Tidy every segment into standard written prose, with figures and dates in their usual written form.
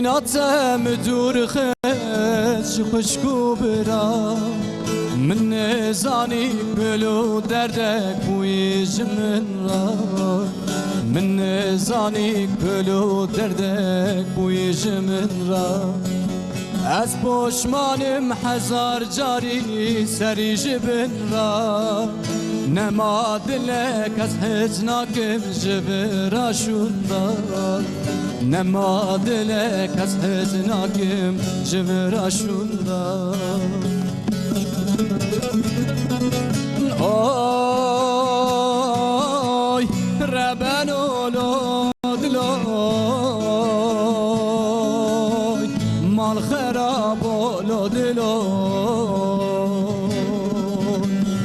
بیناتم دور خش خشکو برا من نزانی گلو دردک بویج من را من نزانی گلو دردک بویج من را از پشمانم هزار جاری سری جبن را نما دلک از هجناکم جبراشون را نما دلک از هجناکم جبراشون را آی ربن اولاد مال خراب اولاد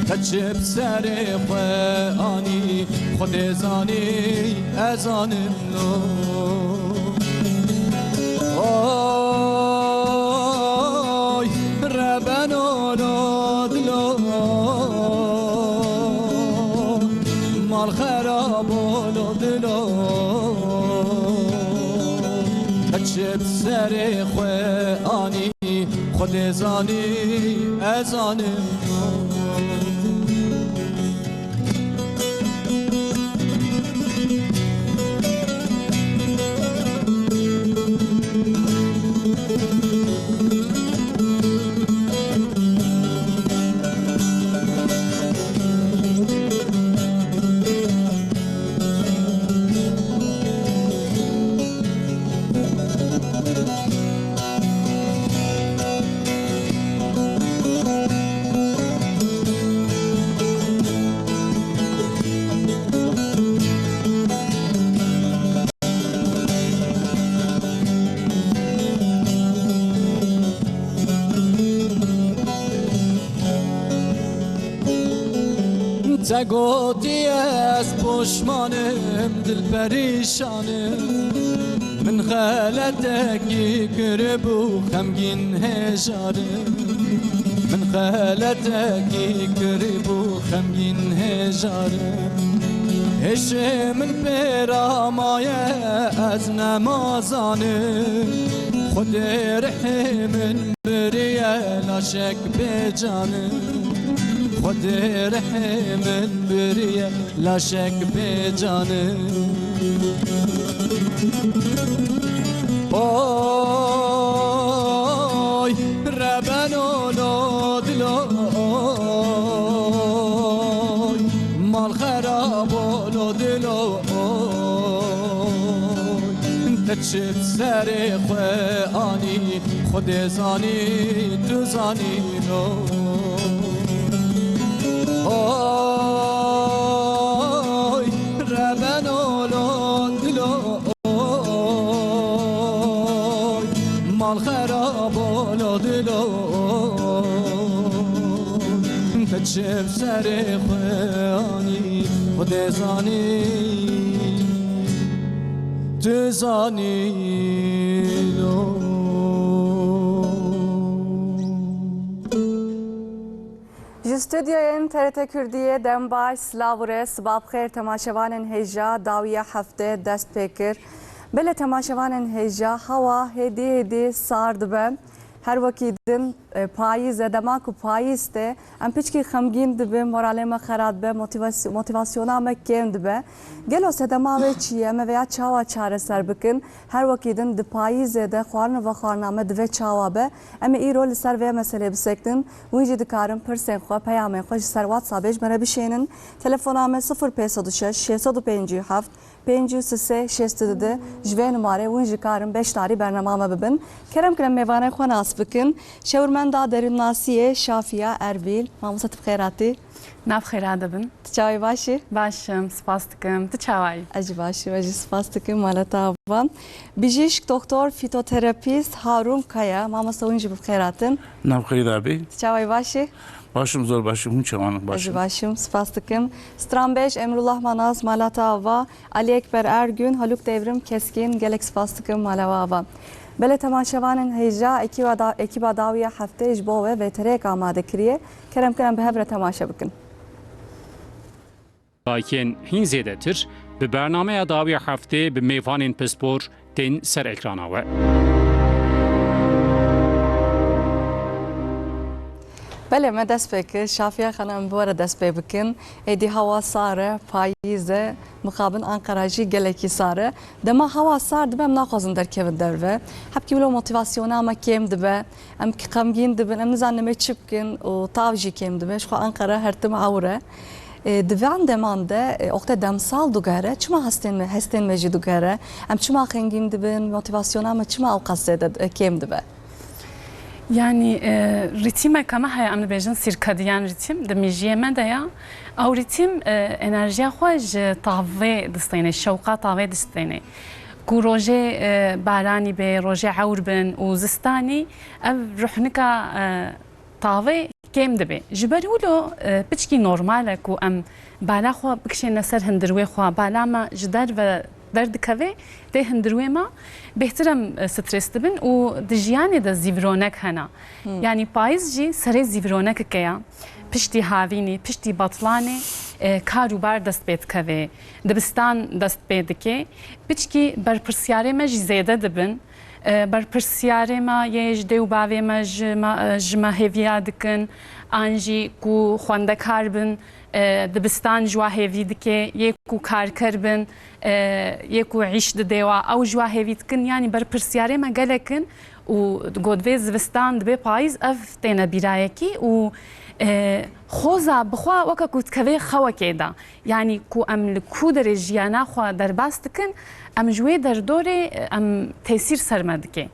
تجب سر خوانی خود زانی از آنم نو آی ربن اولاد مال خراب اولاد تجب سر خوانی خود زانی از آنم تگوتی از پشمانم دل پریشانم من خالتکی کربو خمگین هجارم من خالتکی کربو خمگین هجارم هش من پیرامای از نمازانم خود رحمن بریه لاشک بجانم خود رحمن بریه لاشک بجانه آی ربن اولاد لای مال خراب اولاد لای تچب سر خوانی خود زانی تو زانی نو آی ربن اولاد لای مال خراب اولاد لای تچب سر خوانی خود زانی تو زانی لای استودیوین TRT Kürdiye dem baş slavure sabah xeyr temaşevanên heja dawiya hefte dest pêkir bele temaşevanên heja hawa hêdî sar dibe her wekî din payîz e dema ku payîz te em piçkî xemgîn dibe moralê me xerab be motivasyona me kêm dibe gelo sedema wê çi ye me veya çawa çareser bikin her wekî din di payîzê de xwarin ve xwarina me divê çawa be em ê îro li ser vê meselê bisektin wî jî dikarin pirsên xwe peyamên xwe ji ser WhatsAppê ji me re bişênin telefona me 0506 657 533 622 ji vê numarê wî jî karin 5 tarî bername me bibin kerem kirin mêvanê xwe nas bikin şewrmenda Derinnasiyê Şafiya Erbil mamoste tu bixêr hatî Nav xêra dibin. Tu çawê başî? Başım, spas dikim. Tu çawayî? Ez jî başî ve jî spas dikim maleta wan. Bijîşk doktor fitoterapîst Harun Kaya mamoste wî jî bixêr hatin. Nav xêra bê. Tu çawê başî? Başım zor başım hûn çawanin başım. Ez jî başim spas dikim. Stranbêj Emrullah Manaz maleta ava Ali Ekber Ergün Haluk Devrim Keskin gelek spas dikim maleva ava. Bele temaşevanên heja ekiba dawiya heftê ji bo we vêtereyek amade kiriye kerem kirin bi hev re temaşe bikin. Lakin hin zêdetir bi bernameya dawiya heftê bi mêvanên pispor tên ser ekrana we. بله ما دست بکن شافیا خانم بوره دست بکن ایدی هوا ساره پاییزه مقابل انقراجی گلکی ساره دما هوا سار دبم ناقصن در کیف دروه هب کی ولو موتیواسیون اما کیم دبه ام کی قمگین دبن ام زنمه چبکن و تاوجی کیم دبه شو انقره هرتم عوره دوان دمانده وقت دمسال دوگره چما هستن مجی دوگره ام چما خنگین دبن موتیواسیون اما چما اوقات زده کیم دبه يعني ريتم كما هي عم بيجن سيركاديان ريتم دميجيه مدايا او ريتم انرجيا خواج طافي دستيني الشوقه طافي دستيني كو روجي باراني بي روجي عوربن وزستاني اف رحنكا طافي كيم دبي جبرولو بتشكي نورمال كو ام بالا خو بكشي نسر هندروي خو بالا ما جدار و درد كافي ده هندروي ما بهترم ستريس دبن و دجياني ده زيفرونك هنا يعني بايز جي سري زيفرونك كيا پشتی هاوینی پشتی بطلانی کاروبار دست بید كافي دبستان دست بید که بچکی برپرسیاره ما جی زیده دبن برپرسیاره ما یه جده و باوی ما جمع هیویا دکن آنجی کو خوانده کار بن دبستان جوا هیوی دکه یکو کار کربن یکو عیش ددیوا او جوا هیوی دکن یعنی برپرسیاره ما گلکن و گودوی زوستان دبی پایز اف تینا بیرایکی و خوزا بخوا وكا كوت كذا خوا كيدا يعني كو ام لكو درجيانا خوا درباستكن ام جوي در دوري ام تيسير سرمدكي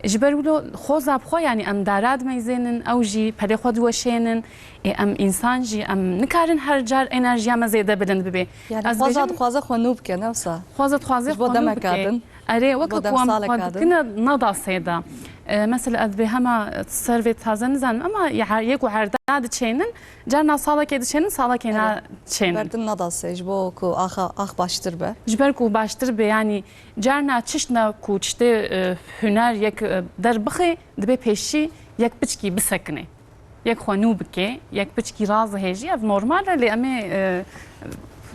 جبرولو خوزا بخوا يعني ام داراد ميزينن او جي بلي خود وشينن ام انسان جي ام نكارن هر جار انرجيا ما زياده بلند ببي يعني خوزا خونوب كنا وصا خوزا خونوب كي اري وكا كوام كنا نضا سيدا مثلا از به همه سرویت تازه نزن اما یکو عرداد چینن جرنا سالا که دچینن سالا که نه چینن بردن نداسه جبو کو آخ باشتر به جبر کو باشتر به یعنی جرنا چشنا کو چته هنر یک در بخی دبی پیشی یک بچکی بسکنه یک خانو بکی یک بچکی راز هجی اف نورمال لی امی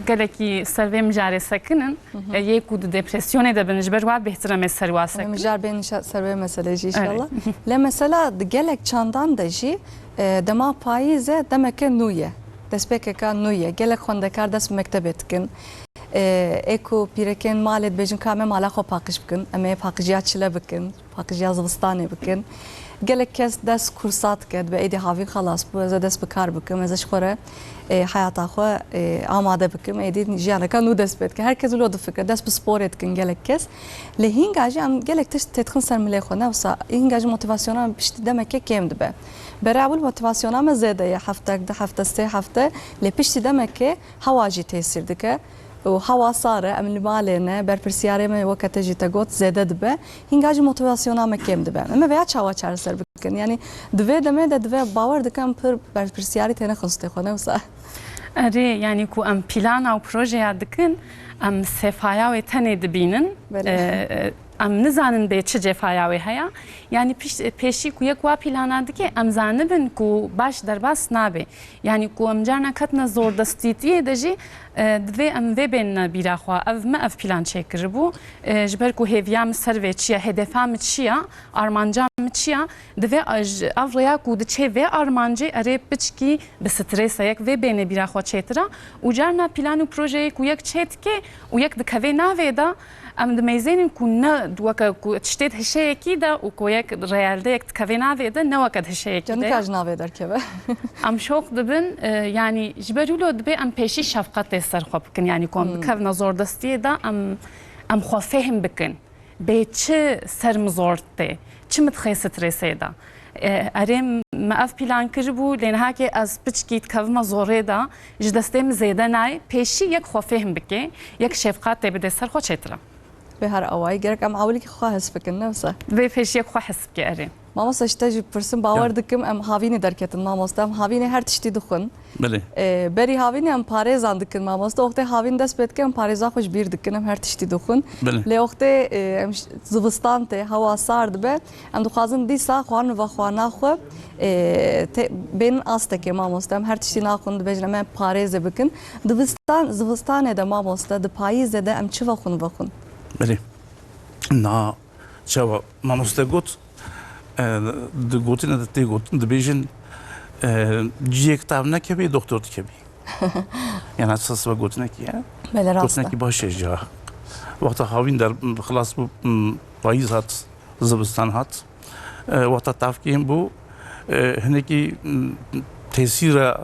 گلکی سروی مجاری سکنن یکو دپرسیونه ده بنجبر واد بهتره سروا سکن مجار بین سروی مسئله جی انشالله لی مثلا گلک چاندان ده جی دما پاییزه دمک نویه دست بکه نویه گلک خوندکار دست مکتبت کن اكو بيركن مالت بيجن كامل مالا خو باقش بكن اما باقجيات شلا بكن باقجيات زبستاني بكن قالك كاس داس كورسات كد بايدي هافي خلاص بو داس بكار بكم ازش خوره حياه اخو اماده بكم ايدي جانا كانو داس بيت هركز لو دفكر داس بسبورت كن قالك كاس لهينجاجي ام قالك تتخن سر مليخو نفسا هينجاجي موتيفاسيونال بشت دمك كيم دبه برابل موتيفاسيونال ما زاده يا حفتك ده حفته سه حفته لبشت دمك هواجي تاثير دكه وهوا صار أم المالنا برپرسیاره ما وقت جی تگوت زده دبه هنگاج موتیواسیونا مکم دبه اما ویا چاوا چار سر بکن یعنی دوی دمه دوی باور دکم پر برپرسیاری تنه خسته خونه وسا اری یعنی کو ام پلان او پروژه دکن ام سفایا و تنه دبینن ام نزانن به چه جفایاوی هیا یعنی پیشی کو یک وا پلانا دکی ام زانبن کو باش در باس نابه یعنی کو ام جارنا کتنا زور دستیتی دجی دوی ام وی بین بیراخوا اف ما اف پلان چکر بو جبر کو هیویام سروی چیا هدفام چیا ارمانجام چیا دوی اف ریا کو د چه و ارمانجی اره پچکی به استرس یک وی بین بیراخوا چترا و جارنا پلان و پروژه کو یک چت کی و یک د کوی ناویدا ام دميزين كنا دوكا تشتيت هالشيء كده وكويك ريالديك تكفينا فيدا نوكد هالشيء كده جنك أجنبي في دركبة ام شوق دبن يعني جبرولو دبي ام بيشي شفقة تسرخ بكن يعني كون بكفنا زور دستي ده ام خو فهم بكن بيتش سر مزورتي چه متخيست رسيدا ارم ما اف بلان كربو لان هاكي از بچكيت كفما زوريدا جدستم زيدا ناي بيشي يك خو فهم بكي يك شفقة بده سرخ چترا به هر اوای گرک ام اولی که خواه حس بکن نفسه به پیشی خواه حس بکی اری ماموس اشتاجی پرسم باور دکم ام هاوینی درکتن ماموس دم هاوینی هر تشتی دخون بله بری هاوینی ام پارێزان دکن ماموس وقتی هاوین دست بید که ام پارێزا خوش بیر دکن ام هر تشتی دخون لی وقتی ام زوستان ته هوا سارد به ام دخوازن دیسا خوان و خوانا خو بین آسته که ماموس دم هر تشتی ناخون بجنم ام پارێز بکن زوستان ده ماموس ده پاییز ده ام چه وخون بله نه چه ما مستقط دگوتن دتی گوتن دبیجن جیک تام نکبی دکتر تکبی یعنی اساس و گوتنه کیه بله گوتنه راسته کی باشه جا وقت هاوین در خلاص bu payız hat zıbıstan hat وقت tafkiyen bu heneki tesire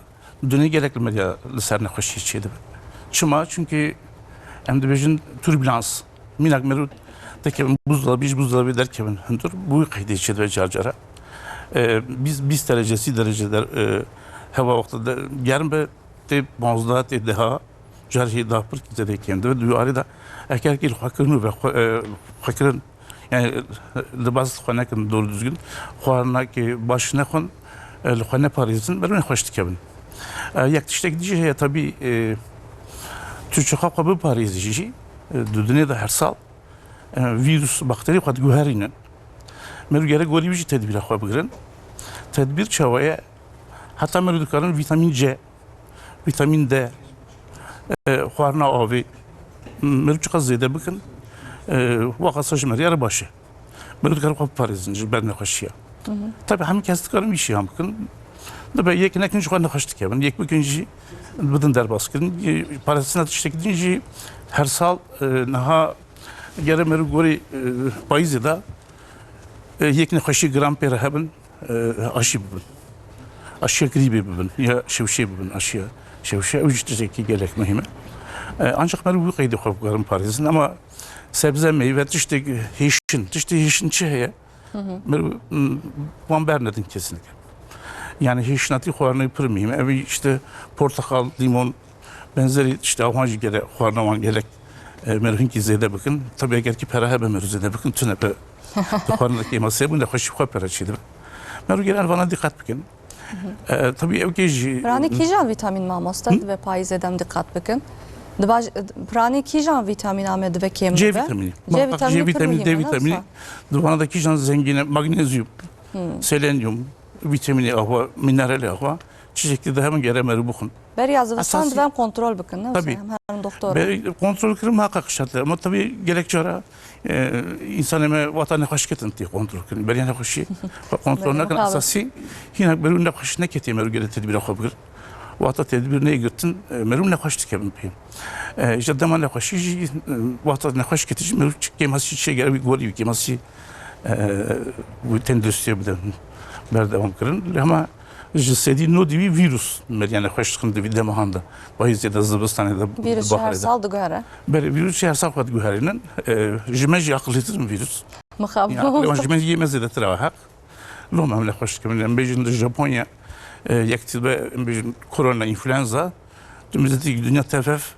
döne gerekli medya liserne hoş içiydi. Çünkü hem de bejin türbülans minak merut tekevin buzdolabı derken hındır bu kaydı içiydi ve carcara. Biz dereceder hava vaxtında yarın be te bazda te daha jarhi daha pır ki de kendi ve duyarı da eğer ki hakırını ve hakırın yani libas xanakin doğru düzgün xana ki başına kon xana Paris'in ben hoştu kebin. Yaklaşık diyeceği tabii Türkçe kabı Paris'i dünyada her sal virüs bakteri kat güherinin merugere gori bir tedbir xabıgırın tedbir çavaya hatta merudukarın vitamin C vitamin D xarna avi merudukaz zede bakın vakasaj meriyar başı merudukar kabı Paris'in ben ne hoşya tabii hem kestiklerim işi ham bakın da yek nekin şu anda hoştuk ya ben yek bugünkü بدن در باسکن پارستان تشتکی دینجی هر سال نها گره مرو گوری پاییزی دا یک نخوشی گرام پر هبن aşı bubun aşıya gribi bubun ya şevşe bubun aşıya şevşe ücretli gerek mühime ancak meru bu kaydı kopgarım Paris'in ama sebze meyve tişte çiheye meru Van Bernard'in kesinlikle yani hişnati xuarnayı pırmayayım. Evi işte portakal, limon benzeri işte avancı gerek xuarnaman gerek merhun ki zede bakın. Tabii eğer ki perahe be merhu zede bakın tüne be xuarnadaki masaya bunu da hoş xuar peraçıydı. Merhu gelen bana dikkat bakın. Tabii ev ki Prani kijan vitamin mamosta ve payız edem dikkat bakın. Prani kijan vitamin amed ve kem C vitamini. C vitamini, D vitamini. Duvanadaki jan zengine magnezyum, selenyum, vitamini ahva, minerali ahva, çiçekli de hemen gere meru bukun. Beri yazılırsan ben kontrol bakın. Tabii. Hem doktor. Kontrol kırım muhakkak şartlar ama tabii gerekçe ara insan eme vatanı hoş ketin diye kontrol kırım. Beri ne hoşi kontrol ne kadar asasi yine beru ne hoş ne keti meru gere tedbir akabır. Vata tedbir ne gittin meru ne hoş dikebim peyim. İşte deman ne hoşi vata ne hoş ketici meru kemasi şey gere bir gol gibi kemasi bu tendüstriye bir de berdevam kırın ama jisedi no divi virüs yani hoşçakın divi de mahanda bahis ya da zıbıstanı da virüs her sal da göre böyle virüs her sal kat göherinin jimej akıllıdır virüs mıkabı yani jimej yemez de travah lo memle hoşçakın bejin de Japonya yaktibe bejin korona influenza tümüzdeki dünya tefef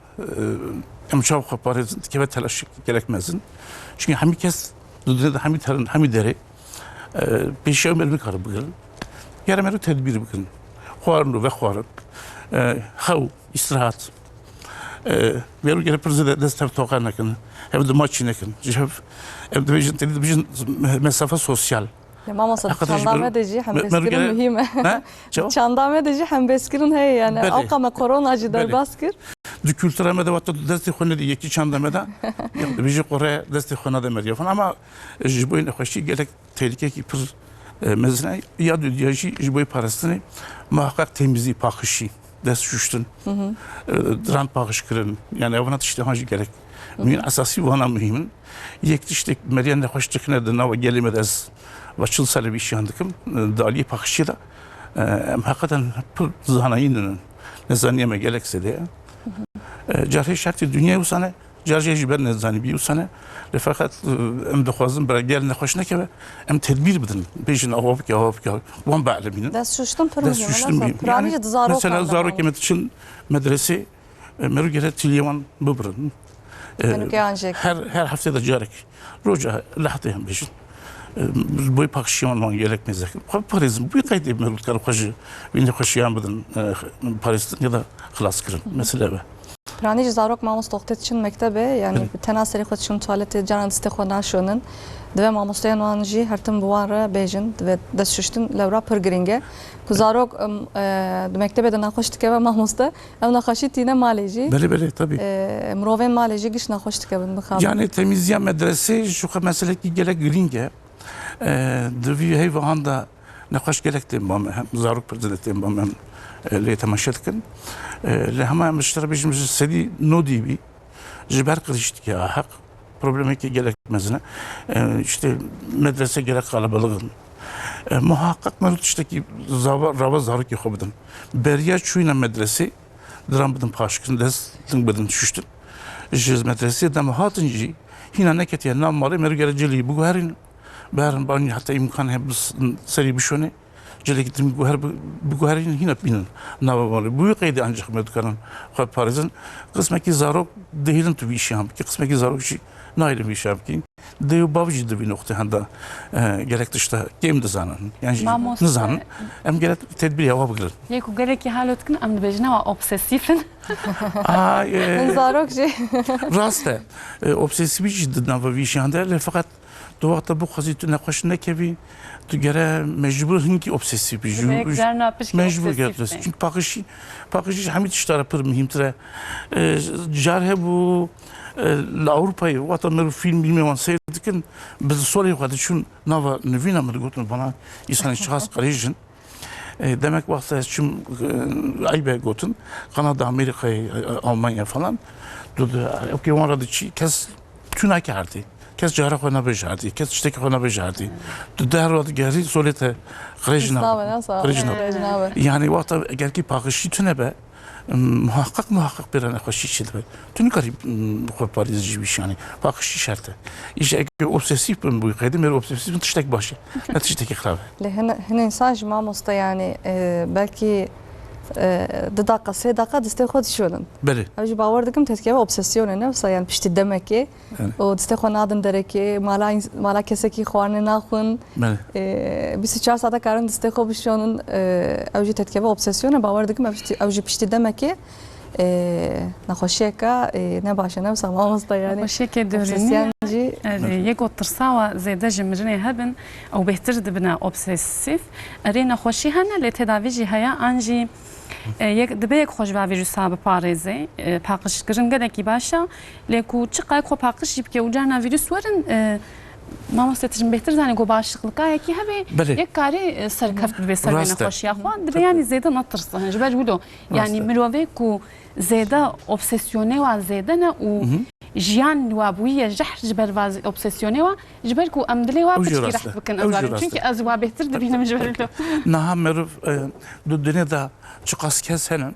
emçav kaparızın tikevet telaş gerekmezin çünkü hem kes dünyada hem tarın hem deri beşe ömerimi karı bugün. Yarın tedbir bugün. Xuarnu ve xuarın. Xav, istirahat. Veru gene prezide destev toğan nekin. Evde maçı nekin. Evde bejin mesafe sosyal. Mamasa çandam edici hem beskirin mühime. Çandam edici hem beskirin hey yani. Alkama korona acı der baskir. Du kültüreme de vatta desti xone de yeki çandame da. Bejin Kore desti xona demer ya falan ama jiboyun hoşi gerek tehlike ki pır mezne ya dünyacı jiboy parasını muhakkak temizliği pakışı dest şuştun. Dran pakış kırın. Yani evına işte hangi gerek. Mühim asasi vana mühimin. Yekti işte Meryem'le hoşçakine de nava gelimedez. Vaçıl salebi işi yandıkım. Dali pakışı da hakikaten pır zanayının nezaniyeme gerekse de Carhe şartı dünya usane, carhe jiber nezani bir usane. Fakat em dexwazim bera gel nexweş neke em tedbir bidin. Bejin avab ki wan ba'leminin. Dest şuştum pır mühim. Yani mesela zarok emet için medrese meru gere tilyaman bibrin. Her haftada carek. Roca lahtayım bejin. Boy pakışıyan man gerekmez. Paris'in bu kaydı merut karı hoşu. Binde hoşuyan bidin Paris'ten ya da xlas kırın. Mesela be. Rani zarok mamos toxtet için mektebe yani tenaseri xot için tuvalete canan istekho naşonun dve mamostoyan wanji hertim buara bejin ve destuştun levra pergringe ku zarok mektebe de naxoştike ve mamosta ev naxaşi tine maleji bele tabii mroven maleji giş naxoştike bin bixab yani temizliğe medrese şu mesele ki gerek gringe dvi heyvanda نقاش gelek têm bam hem zarok perde têm bam hem lê temaşe dikin lê hema miştere bijim sedi nodî bî ji ber qiliştî haq problemekî gelek mezine işte medrese gerek kalabalığın muhakkak mevcut işteki rava zarok yok bidin beriya çuyna medrese dram bidin paşkın destin bidin şuştun ji medrese dem hatıncı hina neketiye nammalı meru gereceli bu herin بارن بانی حتی امکان هست سری بشونه جلوی کدیم بگوهری هینا بینن نوابالی بوی قیدی انجام میدونن خب پارزن قسمه کی زارو دهیلن تو بیشیم کی قسمه کی زارو چی نایل بیشیم کی دیو باوجی دو نقطه هنده gerektişte kim dizanın yani nizanın hem gerek tedbir yava bugün. Yeko gerek halut kın am dibejna wa obsesifin. Zarok ji. Raste obsesif cidden ve vişyanda fakat دو وقت بو خزی تو نقاش نکوی تو گره مجبور هنگی obsesif bir mecbur gerçekten çünkü pakışı hamit işleri pır mühimdir jarhe bu Avrupa'yı vatanları film bilmem seyrettikken biz soruyor kadar şun nava nevina mı gotun bana insan şahs karışın demek vakti şun aybe gotun Kanada Amerika Almanya falan okey orada kes tünak yardı kes cara kona bejardi, kes işteki kona bejardi. Derhal geri solete krejna. Yani vakta gerçi pakışı tüne be muhakkak bir an akışı içildi be. Tüm garip Parisci bir şey yani pakışı şartı. İşte obsesif ben bu kaydı mer obsesif tiştek başı. Ne tişteki klavye. Lehine insan mamosta yani belki 2 dakika 3 dakika diste خود شونن بله اوج باور دکم تسکیه obsesyon nefsa yani pişti demek ki o diste konadın dereki mala keseki خوارن ناخون بله 24 saate karın diste خودشونun اوج تسکیه obsesyon باور دکم اوج pişti demek ki نخوشیه که نباشه نفسه ماموستا يعني نخوشیه که دورینی یک otursa و زیده جمرنه هبن او بهتر دبنا obsesif اری نخوشی هنه لی تداوی جی هیا انجی یک دبی یک خوش با ویروسا بپارزه پاکش کرن گلکی باشه لیکو چقای خو پاکش جیب که وجرنا ویروس ورن ماموستا تجربه بهتر زنی گو باشقلقا یکی هبی یک کاری سرکفت به سر نخوشی اخوان دبی یعنی زیده نترسه جبر بودو یعنی مروه کو زیده obsesyone و زیده نه و جیان و بویه جهر جبر واز obsesyone و جبر کو امدلی و بچی رح بکن ازوار چون که ازوا بهتر دبینم جبر لو نه مرف دو دنیا دا چقاس کس هنن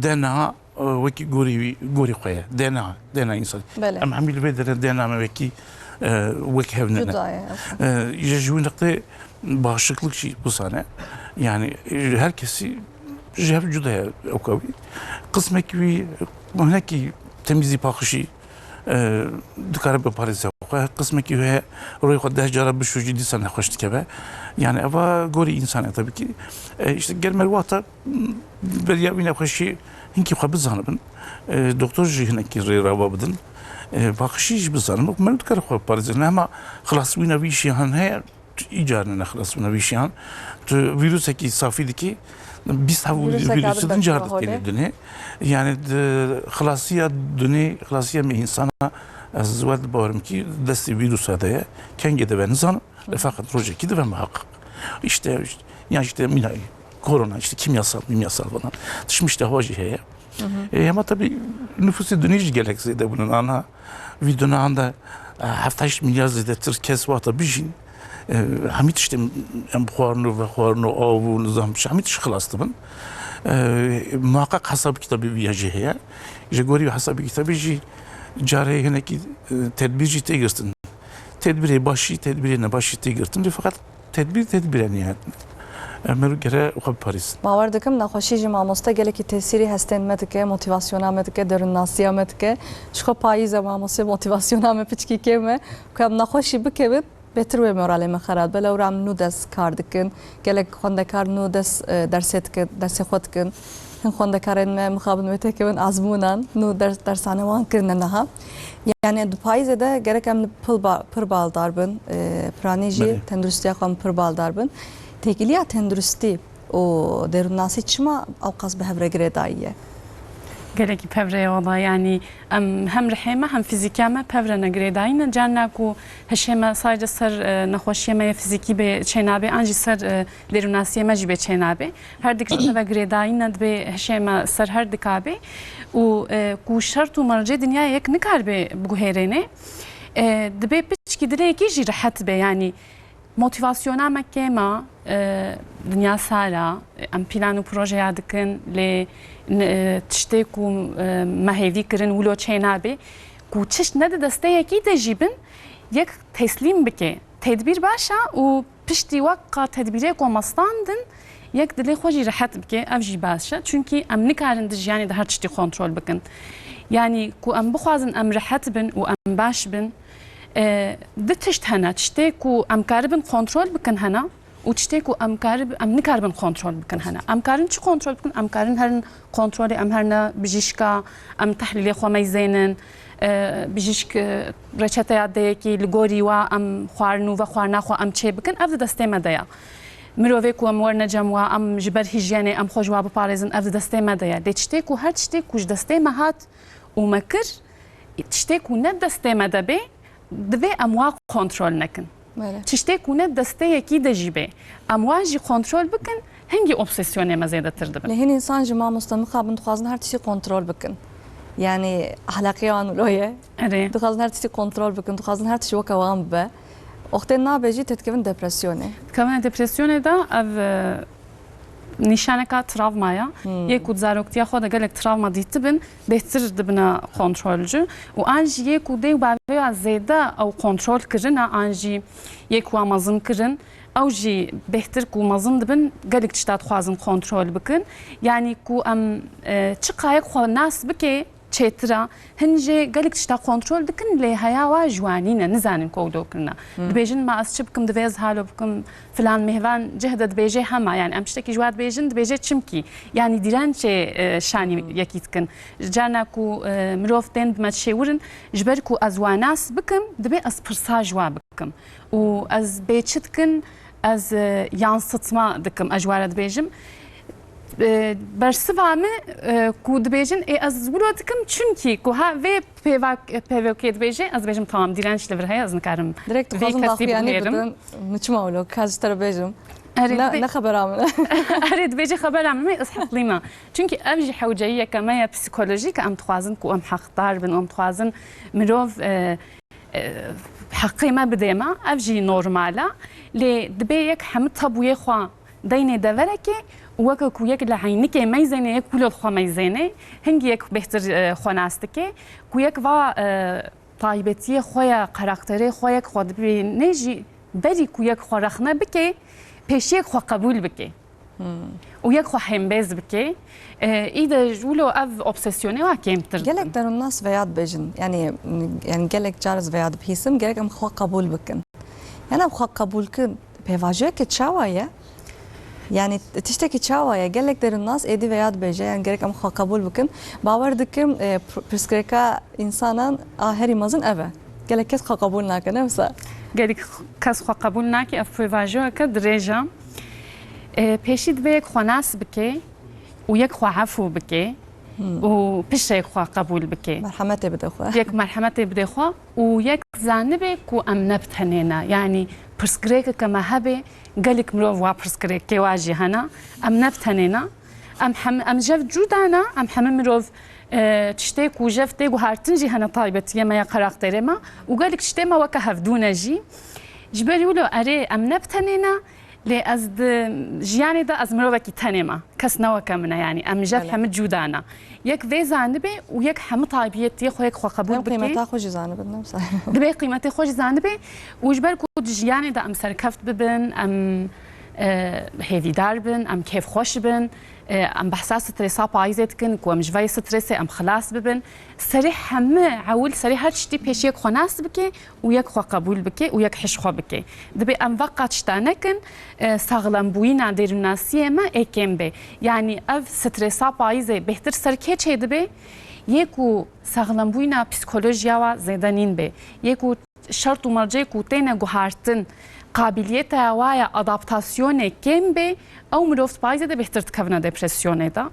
دنا وکی گوری خویه دنا انسان ام حمیل بدر دنا وکی وکی هفنه يجون نقطة bağışıklık şey bu sene yani herkesi جهف جدا أوكاوي قسمك وي هناك تميزي باخشي دكارب باريزا قسمك وي روي قد جرب بشو جدي سنة خوشت كبا يعني أبا قولي إنسان طبعا كي işte gelme الوقت بريا وين خوشي هنكي خب بزانبن دكتور جي هناك رابابدن باخشيش بزانم ما نذكر خب باريزا أما خلاص وين ويشي هن هي إيجارنا خلاص وين ويشي هن فيروس كي صافي دكي biz virüsü dıncardık denildiğini yani xalasiye mi insana az vəd bağırım ki desti virüsa da kenge de ben zan fakat proje ki de ben muhakkak işte korona işte kimyasal falan düşmüş de hoca ama tabii nüfusu dönüş gerekse de bunun ana videonun anda 7 milyar zedetir kes vata bijin همه تشتم ام خوارنو آو نظام همه تش خلاص طبعا محقق حساب كتابي بيجي جوري حساب كتابي جي جاري هنا كي تدبير جي تيجرتن تدبيري باشي تدبيري نباشي تيجرتن فقط تدبير يعني مرو گره خب پاریس باور دکم نخوشی جمع مستقلی که تأثیری هستن متکه موتیواسیونام متکه درون ناسیا متکه شخو پاییز ما مسی موتیواسیونام پچکی کمه که نخوشی بکبد بهتر و مراله خراب بله ورام نودس کار دکن گله خواندکار نودس درس خود کن هن خواندکارن مخابن متکون آزمونان نو درسانه وان کردن نها yani du payizde de gerek hem pır bal darbın pranici tendrüstiye kan pır bal darbın tekiliya tendrüsti o derun nasi çıma avkas behevre gire daiye geleki pevreye ola yani hem riheme hem fizikeme pevrene gredayine canna ku heşeme sadece ser nahoşyeme fiziki be çenabe anji ser derunasiyeme jibe çenabe her dikte ve gredayine be heşeme ser her dikabe u ku şartu marce dünya yek nikarbe bu herene dbe piçki dileki ji rahat be yani motivasyona mekema dünya sala am planu projeye dikin le tiştê ku me hêvî kirin wilo çênabe ku çişt nede desteyekî de jîbin yek teslîm bike tedbîr başa û piştî weka tedbîrê ku mestandin yek dilê xwe jî rehet bike ev jî baş e çünkü em nikarin di jiyanê de her tiştî kontrol bikin yani ku em bixwazin em rehet bin û em baş bin di tişt hene tiştê ku em karibin kontrol bikin hene و تشتێک و ئەم نکاربن کۆنترۆل بکەن هەنا ئەم کارن چی کۆنترۆل بکەن ئەم کارن هەرن کۆنترۆلی ئەم هەرنە بژیشکە ئەم تەحلیلی خۆمەی زێنن بژیشک ڕێچەتە یادەیەکی لە گۆری وە ئەم خواردن و بە خواردناخوا ئەم چێ بکەن ئەف دەستێمەدەیە مرۆڤێک و ئەم وەرنەجەموە ئەم ji ber هیژیانێ ئەم خۆشوا بپارێزن ئەف دەستێمەدەیە لێ تشتێک و هەر شتێک کوژ دەستێمە هات و مەکر تشتێک و نە دەستێمە دەبێ دەبێ ئەم وا کۆنترۆل نەکەن تشتێک و نە دەستەیەکی دەژیبێ ئەم واژی کۆنترۆل بکەن هەنگی ئۆبسسیۆنێ مەزێدەتر دەبن لە هێن ئینسان ji mamosta mixabin dixwazin her tiştî kontrol bikin yani ahlaqî wan wiloye dixwazin her tiştî kontrol bikin dixwazin her tiştî weka wan bibe oxtê nabe jî tedkevin depresyonê dikevin depresyonê de ev nîşaneka travmaya yek û zaroktiya xwe de gelek travma dîtibin bêhtir dibine kontrolcü û an jî yek û dê bavêya zêde ew kontrol kirine an jî yek wa mezin kirin ew jî bêhtir ku mezin dibin gelek tişta dixwazin kontrol bikin yani ku em çi qayek xwe nas bike çêtira hin jê gelek tişta kontrol dikin lê heya wa jwanîne nizanin ku ew dokirine dibêjin me ez çi bikim divê ez halo bikim filan mêvan cih de dibêje hema yani em tiştekî ji we dibêjin dibêje çimkî yani dîrençê şanî yekî dikin carna ku mirov tên bi me şêwirin ji ber ku ez wa nas bikim dibe ez pirsa ji we bikim û ez bêçi dikin ez yansıtma dikim ez ji we re dibêjim bersiva me ku dibêjin ez wilo dikim çünkü ku ha vê pêvekê dibêje ez dibêjim tamam dîrenç li vir heye ez nikarim direkt dixwazin daxuyanî bikin niçima wilo kes ji te re bêjim ne xebera min erê dibêje xebera min ez heqlîme çünkü ev jî hewceyiyeke me ye psikolojîk em dixwazin ku em heqdar bin em dixwazin mirov heqê me bidê me ev jî normal e lê dibê yek hemû tabûyê xwe deynê deverekê وەکە ku yek li heynîkê meyzêne yek wilo xwe meyzêne hingî yek bêhtir xwe nas dike ku yek va taybetiyê xwe ya karakterê xwe yek xwe dibîne jî berî ku yek xwe rexne bike pêşî yek xwe qebûl bike û yek xwe hembêz bike îde ji wilo ev obsesyonê wa kêmtir gelek derûn nas veya dibêjin yani gelek car ez veya dibîsim gerek em xwe qebûl bikin yani em xwe qebûlkin pêvajiyeke çawa ye yani tiştekî çawa ye gelek derin nas êdî veya dibêje yani gerek em xwe qebûl bikin bawer dikim pirsgirêka însanan a herî mezin ev e gelek kes xwe qebûl nake ne wisa gelek kes xwe qebûl nake ev pêvajiyeke dirêj e pêşî dibe yek xwe nas bike û yek xwe hefû bike û pişt yek xwe qebûl bike merhemetê bide xwe yek merhemetê bide xwe û yek zanibe ku em nebtenêne yani pirsgirêkeke me hebe gelek mirov wa pirsgirêkê wa jî hene em nebtenêne em jev cudana em hemû mirov tiştê ku jev tê guhartin jî hene taybetiyê me ya karakterê me û gelek tiştê me weke hevdûne jî ji ber wilo erê em nebtenêne lê ez di jiyanê de ez mirovekî tenê me kes neweke min e yani em jev hemû cudana yek vê zanibe û yek hemû taybiyetiyê xwe yek xwe qebûl bike qîmeta xwe jî zanibin ne wisa dibe qîmetê xwe jî zanibe û ji ber ku di jiyanê de em serkeft bibin em hêvîdar bin em kêfxweş bin em behsa strêsa payîzê dikin ku em ji vê strêsê em xilas bibin serî hemû ewil serî her tiştî pêşî yek xwe nas bike û yek xwe qebûl bike û yek hiş xwe bike dibe em veqa tişta nekin saxlembûyîna derûnasiyê me ê kêm be yani ev strêsa payîzê bêhtir serkêçê dibe yek û saxlembûyîna psikolojiya wa zêde nîn be yek û شرط و مرجع کو تینه گوهارتن قابلیت وای آداپتاسیون کم به او مروفت پایزه ده بهتر تکونه دپرسیونه دا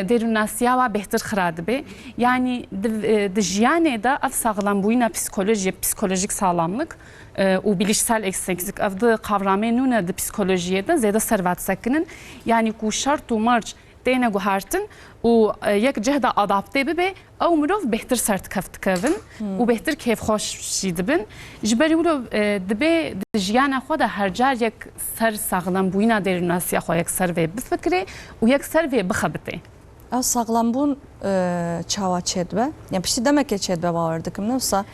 درون ناسیا و بهتر خراد به یعنی دجیانه دا اف sağlam buyuna psikolojik sağlamlık و bilişsel eksiklik evde kavramı da psikolojiye de zede servat sakının yani ku şart و مرج تینه گوهارتن و یک جهد آداپته ببه او مروف بهتر سرت کفت کردن و بهتر کیف خوش شید بن جبری ولو دبه جیان خود هر جار یک سر ساغلام بوینا در ناسیا خو یک سر و بفکره و یک سر و بخبته او sağlam bun çava çedbe yani pişti demek ki çedbe vardı kim ne olsa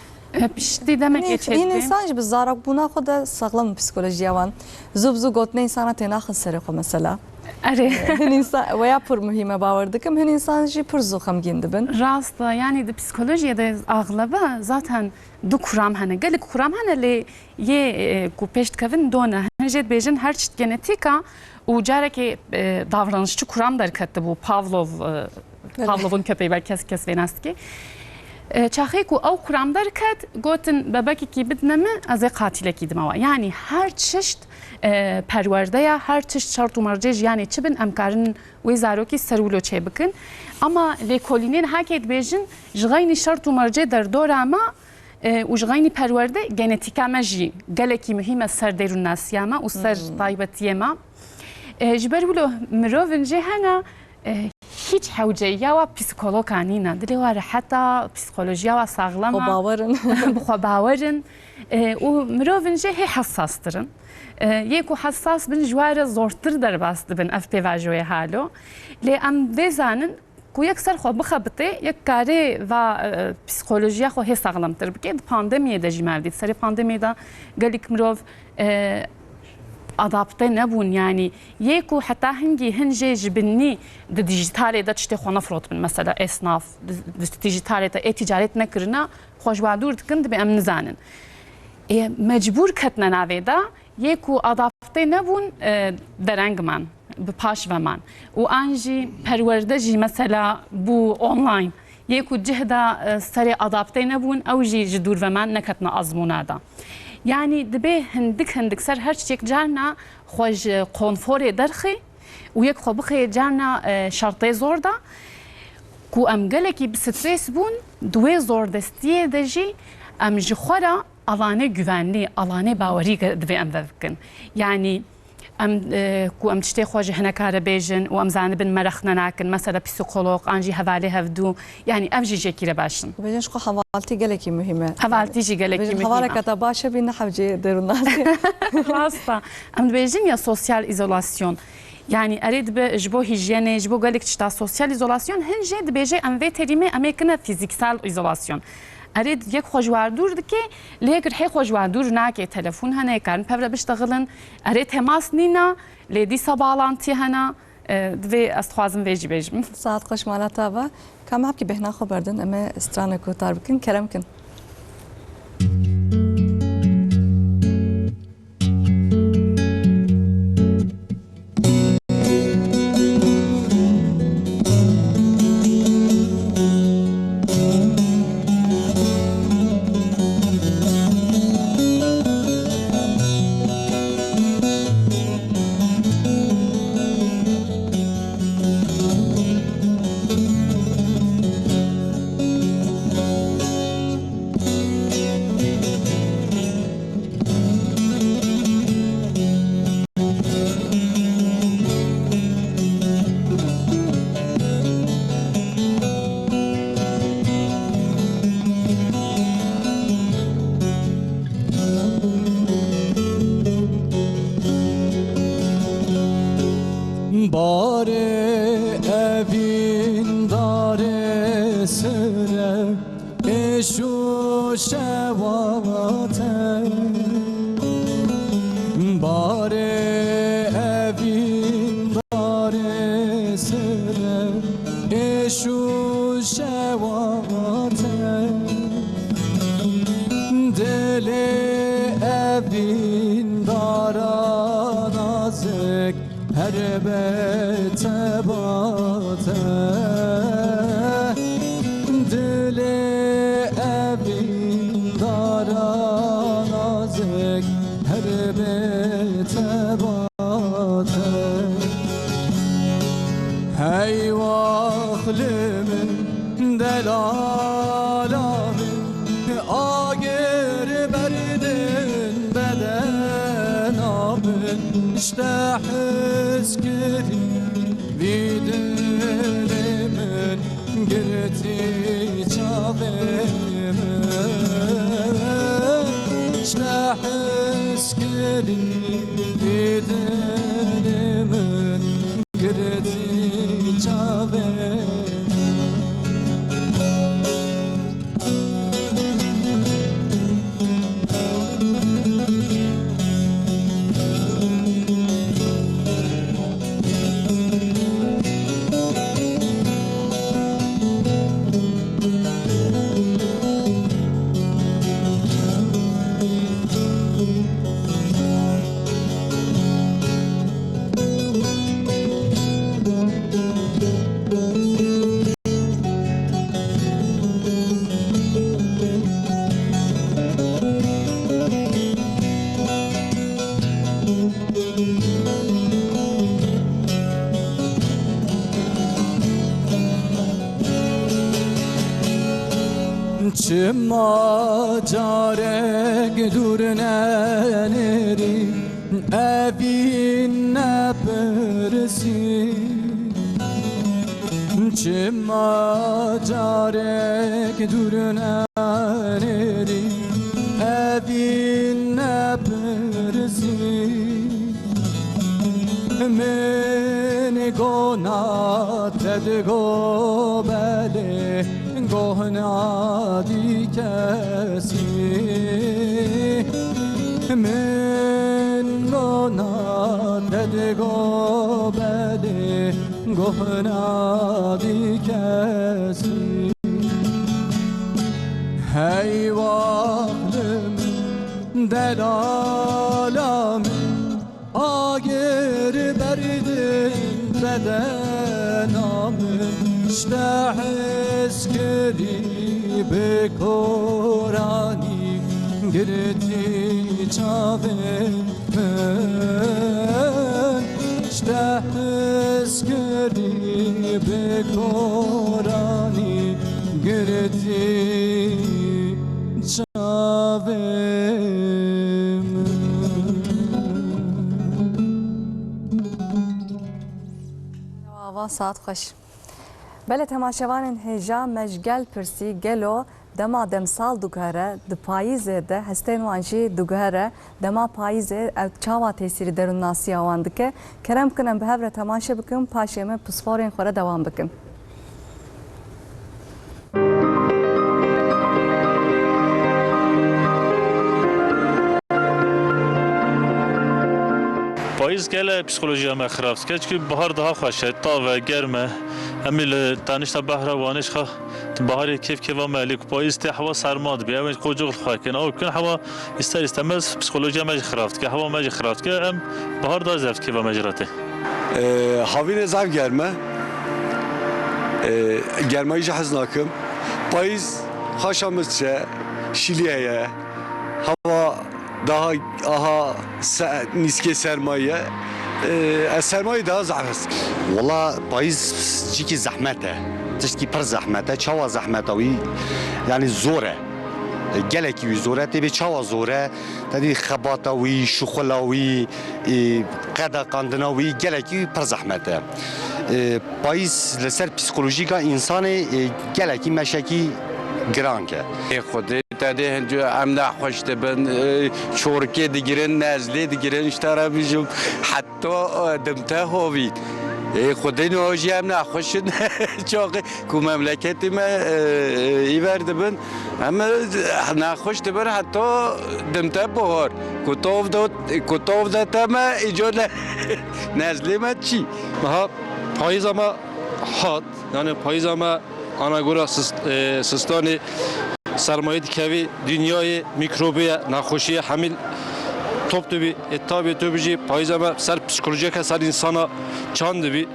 pişti demek ki çedbe این انسان جب زارق بونا خود sağlam psikolojiye van zub got ne insana tenaxın seri xo mesela اره هن insan veya pır mühime bağırdı kim hen insan jî pır zoxam gindibin راست yani de psikolojide ağlaba zaten du kuram hane gelik kuram hane le ye ku peşt kevin dona jet bejin her çeşit genetika u jaraki davranışçı kuram der kattı bu Pavlov'un köpeği belki kes venaski çaxi ku o kuram der kat gotin bebeki ki bidneme az katile kidim ama yani her çeşit پرورده‌ya her çeşit şart و مرجع yani çibin emkarın ve zaroki servulo çebikin ama lekolinin haket bejin jgayni şart و مرجع der dora ama و jgayni perverde genetika maji galeki mühim ser derun nasiyama u ser taybetiyema jber bulo mirovin cehana hiç havcaya ve psikolog anina dili var hatta psikolojiya ve sağlama o bavarın bu bavarın و mirovin cehe hassastırın یکو حساس بن جوار زورتر در باست بن اف پیواژوی حالو لی ام وزانن کو یک سر خو بخبته یک کاری و پسیکولوژیا خو هی ساغلامتر بکه پاندمیه de jimeldi seri pandemiyada galik mirov adapte nebun yani yeko hatta hangi hince jibinni de dijitale da işte xona frot bin mesela esnaf dijitale da e-ticaret nekirina xoşvadur dikin be em nizanin mecbur katna naveda یکو آداپته نبون درنگمان به پاش و من و آنجی پرورده جی مثلا بو آنلاین یکو جهدا سری آداپته نبون او جی جدور و من نکتنا آزمونه دا یعنی دبه هندک سر هر چیک جارنا خوش کنفور درخی و یک خو بخی جارنا شرطه زور دا کو ام گلکی بستریس بون دوی زور دستیه دجی ام جی خورا alane güvenli, alane bawari dve em vevkin. Yani em ku em tiştê xwe ji hinekare bêjin û em zanibin merexne nakin, mesela psikolog, an jî hevalê hevdû, yani ev jî jekî bêjin. Bêjin xwe hevaltî gelekî mühim e. Hevaltî jî gelekî mühim e. Hevaleketa baş e bîne hevcê derûn nasî. Rasta. Em dibêjin ya sosyal izolasyon. Yani erê dibe ji bo hijyenê, ji bo gelek tişta sosyal izolasyon hin jê dibêje em vê terîmê em ê kine fiziksel izolasyon. اريد يك خوجواردور دكي ليك رحي خوجواردور ناكي تلفون هنا كان بفرق بشتغلن اريد تماس نينا لدي صبالانتي هنا دوي استخوازم ويجي بيجم ساعت خوش مالتا با كم هبكي بهنا خبردن اما استرانه كوتار بكن كرمكن دل evin dara بتباته هی واخلمن دلالامن آگر بردن بدن آمن اشتحس کردی ویدنمن گرتی چاومن اشتحس کردی ویدنمن گرتی چاومن چما جارک دور ننری اوین نپرسی چما جارک دور ننری اوین نپرسی من گناه تدگو بله گهنادی کسی من گناه تدگو بله گهنادی کسی هی وقتم دلالم آگر بردن بدنم اشتحس کردی به قرآنی گرتی چاوم من اشتحس کردی به قرآنی گرتی چاوم آوا ساعت خوش بله تماشاوان هجا مجگل پرسی گلو دما دمسال دوگهره د پاییزه ده هستین وانجی دوگهره دما پاییزه او چاوا تاثیر درون ناسی آوان دکه کرم کنم به هفره تماشا بکن پاشمه پسفارین خوره دوام بکن پاییز گله پسیکولوژی ما خراب است که بهار daha خوشه تا و گرمه امیل تانش تا بهار وانش خا بهار کیف کیف مالی پاییز ته هوا سرماد بیا و کوچو خواکن او کن هوا استمز پسیکولوژی ما خراب که هوا ما خراب که ام بهار دا زفت کیف مجراته هاوین زاف گرمه گرمایی جهاز ناکم پاییز خاشامız چه شیلیه هوا daha aha niske sermaye sermaye daha zahmet. والله بايز جيكي زحمته تشكي بر زحمته چاوا زحمته وي يعني زوره گلکی وی زوره تبی چاوا زوره تدی خباتا وی شخلا وی قدا قاندنا وی گلکی پر زحمته باعث لسر پسیکولوژیکا انسان گلکی مشکی گرانکه خودی تدی هنجو امنا خوشت بن چورکی دیگرن نزلی دیگرن اشترا بیشم حتی دمته هوید خودی نوجی هم نخوشن چاقی کو مملکتی ما ایورد بن اما نخوش بن حتی دمته بهار کتاف داد ما ایجاد نزلی ما چی؟ ما پاییز ما هات yani payız ama ana göre sistani sermaye dikevi dünyayı mikrobiye nahoşiye hamil top tabi tabi tabici payız ama ser psikolojik ser insana çandı bir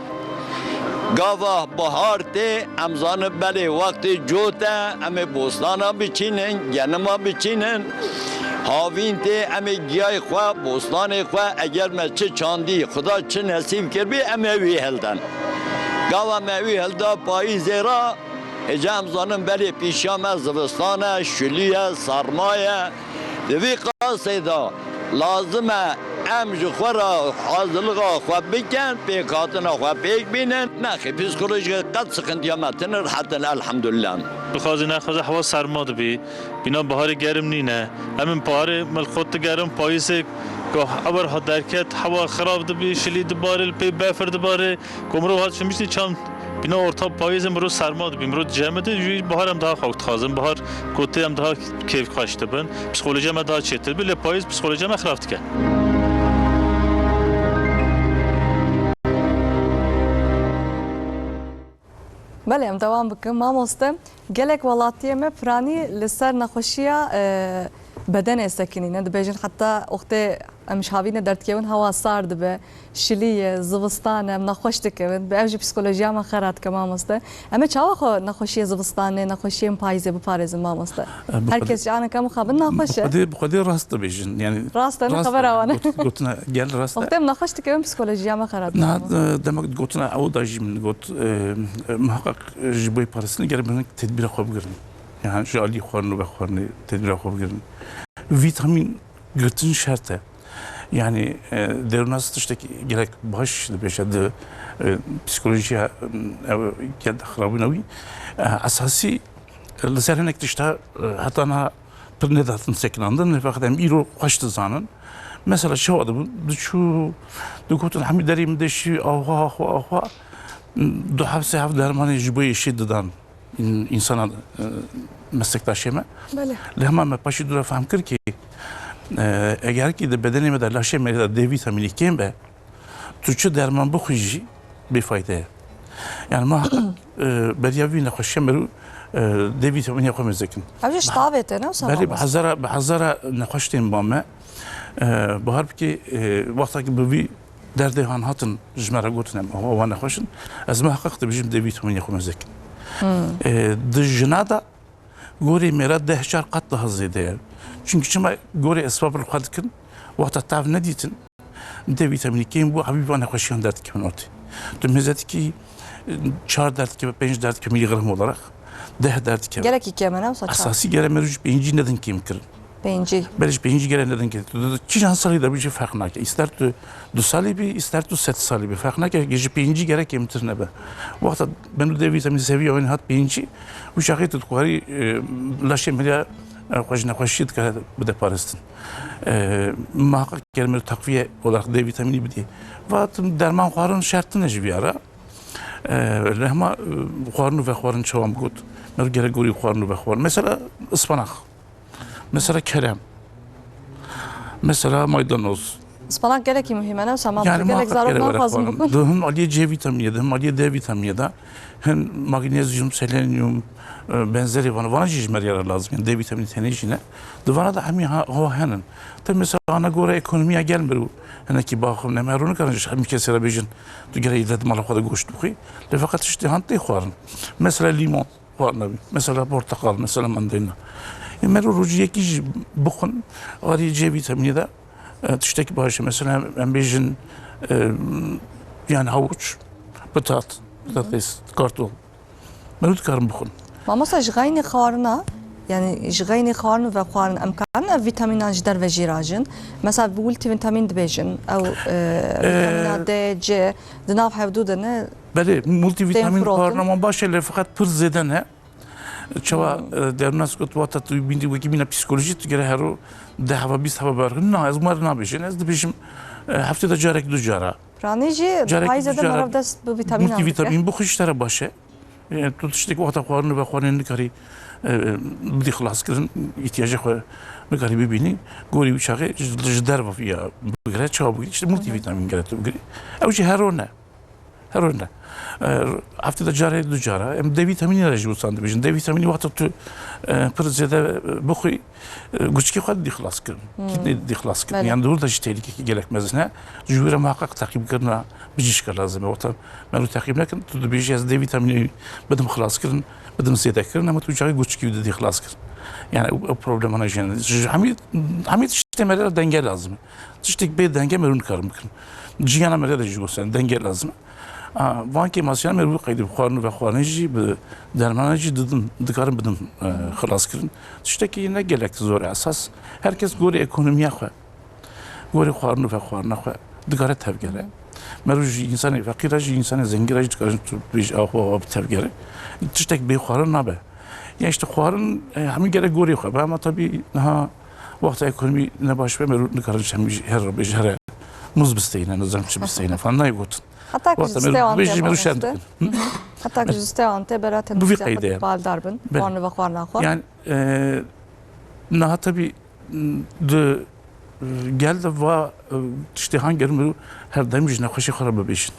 گاوا بهار ته امزان بله وقت جوته همه بوستانا بچینن گنما بچینن هاوین ته امی گیای خوا بوستان خوا اگر ما چه چاندی خدا چه نصیب کرد بی امی وی هلدن گاوا موی هلدا پاییز را اجام زانم بلی پیشام زوستان شلیه سرمایه دوی قاسه دا لازمه ام جخورا حاضرلغا خوا بکن پیکاتنا خوا پیک بینن نخی پسیکولوژی قد سخندیامتن حتی الحمدلله بخوازی نخوازی هوا سرماد بی بینا بهار گرم نینه همین بهار ملخوت گرم پاییز گاه ابر ها درکت هوا خراب دبی شلی دباره پی بفر دباره گمرو هات شمیشتی چند بینا ارتا پاییز امروز سرماد بی امروز جمعه جوی بهار هم daha خوک تازم بهار گوته هم daha کیف کاشته بن پسیکولوژی هم daha چیتر بی پاییز پسیکولوژی هم خرافت که بله ام دوام بکن مامۆستا gelek welatiyê me piranî li ser nexweşiya bedenê sekinîne dibêjin heta oxtê em ji havînê derdkevin hewa sar dibe şilî zivistan em nexweş dikevin bi ev jî psîkolojiya me xera dike mamoste em ê çawa xwe nexweşiyê zivistanê nexweşiyên payîzê biparêzin mamoste herkes ji aneka min xwe bin nexweş e bu kadar rast dibêjin yani rast e xeber awan e gotina gel rast oxtê em nexweş dikevin psîkolojiya me xera dike نه demek gotina ew da jî min got muhakkak ji bo parasını gel bin tedbir xwe bigirin yani ji alî xwarin ve xwarinê tedbir xwe bigirin vitamin girtin şert e yani derunası tiştekî gerek baş dibêje di psikolojiya ew gel xirabîna wî esasî li ser hinek tişta heta niha pir nedatin sekinandin feqet em îro xweş dizanin mesela şewa dibin diçû digotin hemî derê min de şî ahwa du hevsê hev dermanê ji bo yê didan insana meslektaşê me bele li hema me paşî dûra fehm kir ki eger ki di bedenê me de laşê me de D vitamînê kêm be tu çi derman bixwî jî bêfayde ye yani ma beriya wî nexweşiya me rû D vitamînê xwe mezekin ew jî ji tavê te ne belê bi hezara nexweş tên ba me bahar bikê wextekî bi wî derdê han hatin ji me re gotin em wan nexweşin ez miheqeq dibêjim D vitamînê xwe mezekin di jina da gorê me re 10 qat daha zêde ye çünkü çima gorê esbab xwe dikin wexta tav nedîtin D vitamînê kêm bû hevî van nexweşiyan derdikevin ortê tu mêzetikî 4 derdikeve 5 derdikeve miligram olarak 10 derdikeve gelekî kêm e ne wisa esasî gere me rû ji pêncî nedin kêm kirin pêncî belê ji pêncî gere nedin kirin çi jan salî de bî jî ferq nake îster tu 2 salî bî îster tu 7 salî bî ferq nake ji pêncî gere kêmtir nebe wexta ben D vitamînê seviye wên hat pêncî wî şaxê tu dixwarî laşê me re xwe ji nexweşiyê dikare bide parastin muhakkak gere me takviye olarak D vitamînî bidî ve derman xwarin şertin e ji vî ara li hema xwarin ve xwarin çawa me got me gerek gorî xwarin ve xwarin mesela ıspanak mesela kerem mesela maydanoz Ispanak gelekî mühim e ne wisa yani gelek zarok naxwazim bikin dihim aliye C vitamini dihim aliye D vitamini da hem magnezyum, selenyum benzeri vana jî ji me re lazım yani D vitamini tenê jî ne divana da hemî hava henin te mesela ana gore ekonomiya gelmir û hinekî baxim ne me rû nikarin ji hemî kesê re bêjin tu gere îdet mala xwe de goşt bixwî lê feqet tiştê han tê xwarin mesela limon xwarin nabî mesela portakal mesela mandalina me rû rûcî yekî jî bixwin alî C vitamini de tiştekî baş e mesela em bêjin yani havuç patates kartol me rû dikarin bixwin mamosta ji xeynî xwarina yani ji xeynî xwarin ve xwarin em karin ev vîtamînan ji derve jî rajin mesela multivîtamîn dibêjin ew vîtamîna D, C di nav hevdû de ne belê multivîtamîn protin. xwarina baş e lê feqet pir zêde ne çawa dernas got wata tu bîndî wekî bîna psikolojî tu gere herû 10 heva 20 heva berxin na ez mar nabêjin ez dibêjim heftê de carek du cara ranî jî Carek payîzê de cara merav dest bi vîtamînan multivîtamîn bixwî ji te re baş e tu tiştekî wata xwarin ve xwarinê nikarî bidî xelaskirin îhtiyacê xwe nikarî bibînî gorî wî çaxê ji derve ya bigire çawa bigirî işte multivîtamîn gere tu bigirî ew jî hero ne هرونه هفته جاره دو جاره ام دی ویتامینی راجع بسند بیشن دی ویتامینی وقت تو پرزده بخوی گوشکی خود دی خلاص کردن کدنی دی خلاص کردن yani doğru da işte tehlike gerekmez ne jüvere muhakkak takip kırna bir iş lazım وقت من رو تقریب نکن تو بیشی از دی ویتامینی بدم خلاص کردن بدم زیاده کردن اما تو جای گوشکی دی خلاص کردن yani o problem ana yani hamit işlemeler denge lazım işte bir denge merun karım kırın cihana mere de jügosen denge lazım وان که مثلا مربوط قید بخوان و خوانجی به درمانجی دکارم بدم خلاص کردن تشته که نه گلک زور اساس herkes گوری ekonomiye خو گوری خوان و خوان خو دکاره تبگره مروج انسان فقیرج انسان زنگیرج دکارن تو بیج آخو تبگره تشته به خوان نبه yani işte خوان همین گله گوری خو ama tabii ha وقت ekonomi ne baş ve merut dikaren her bejere muz bisteyine nizam bisteyine falan ne yoktu حتی که جسته آنته حتی که جسته آنته برای تنظیم بالداربن خوان و خوان نخور yani ne tabii de geldi ve işte hangi her daim jine hoşi xarab beşin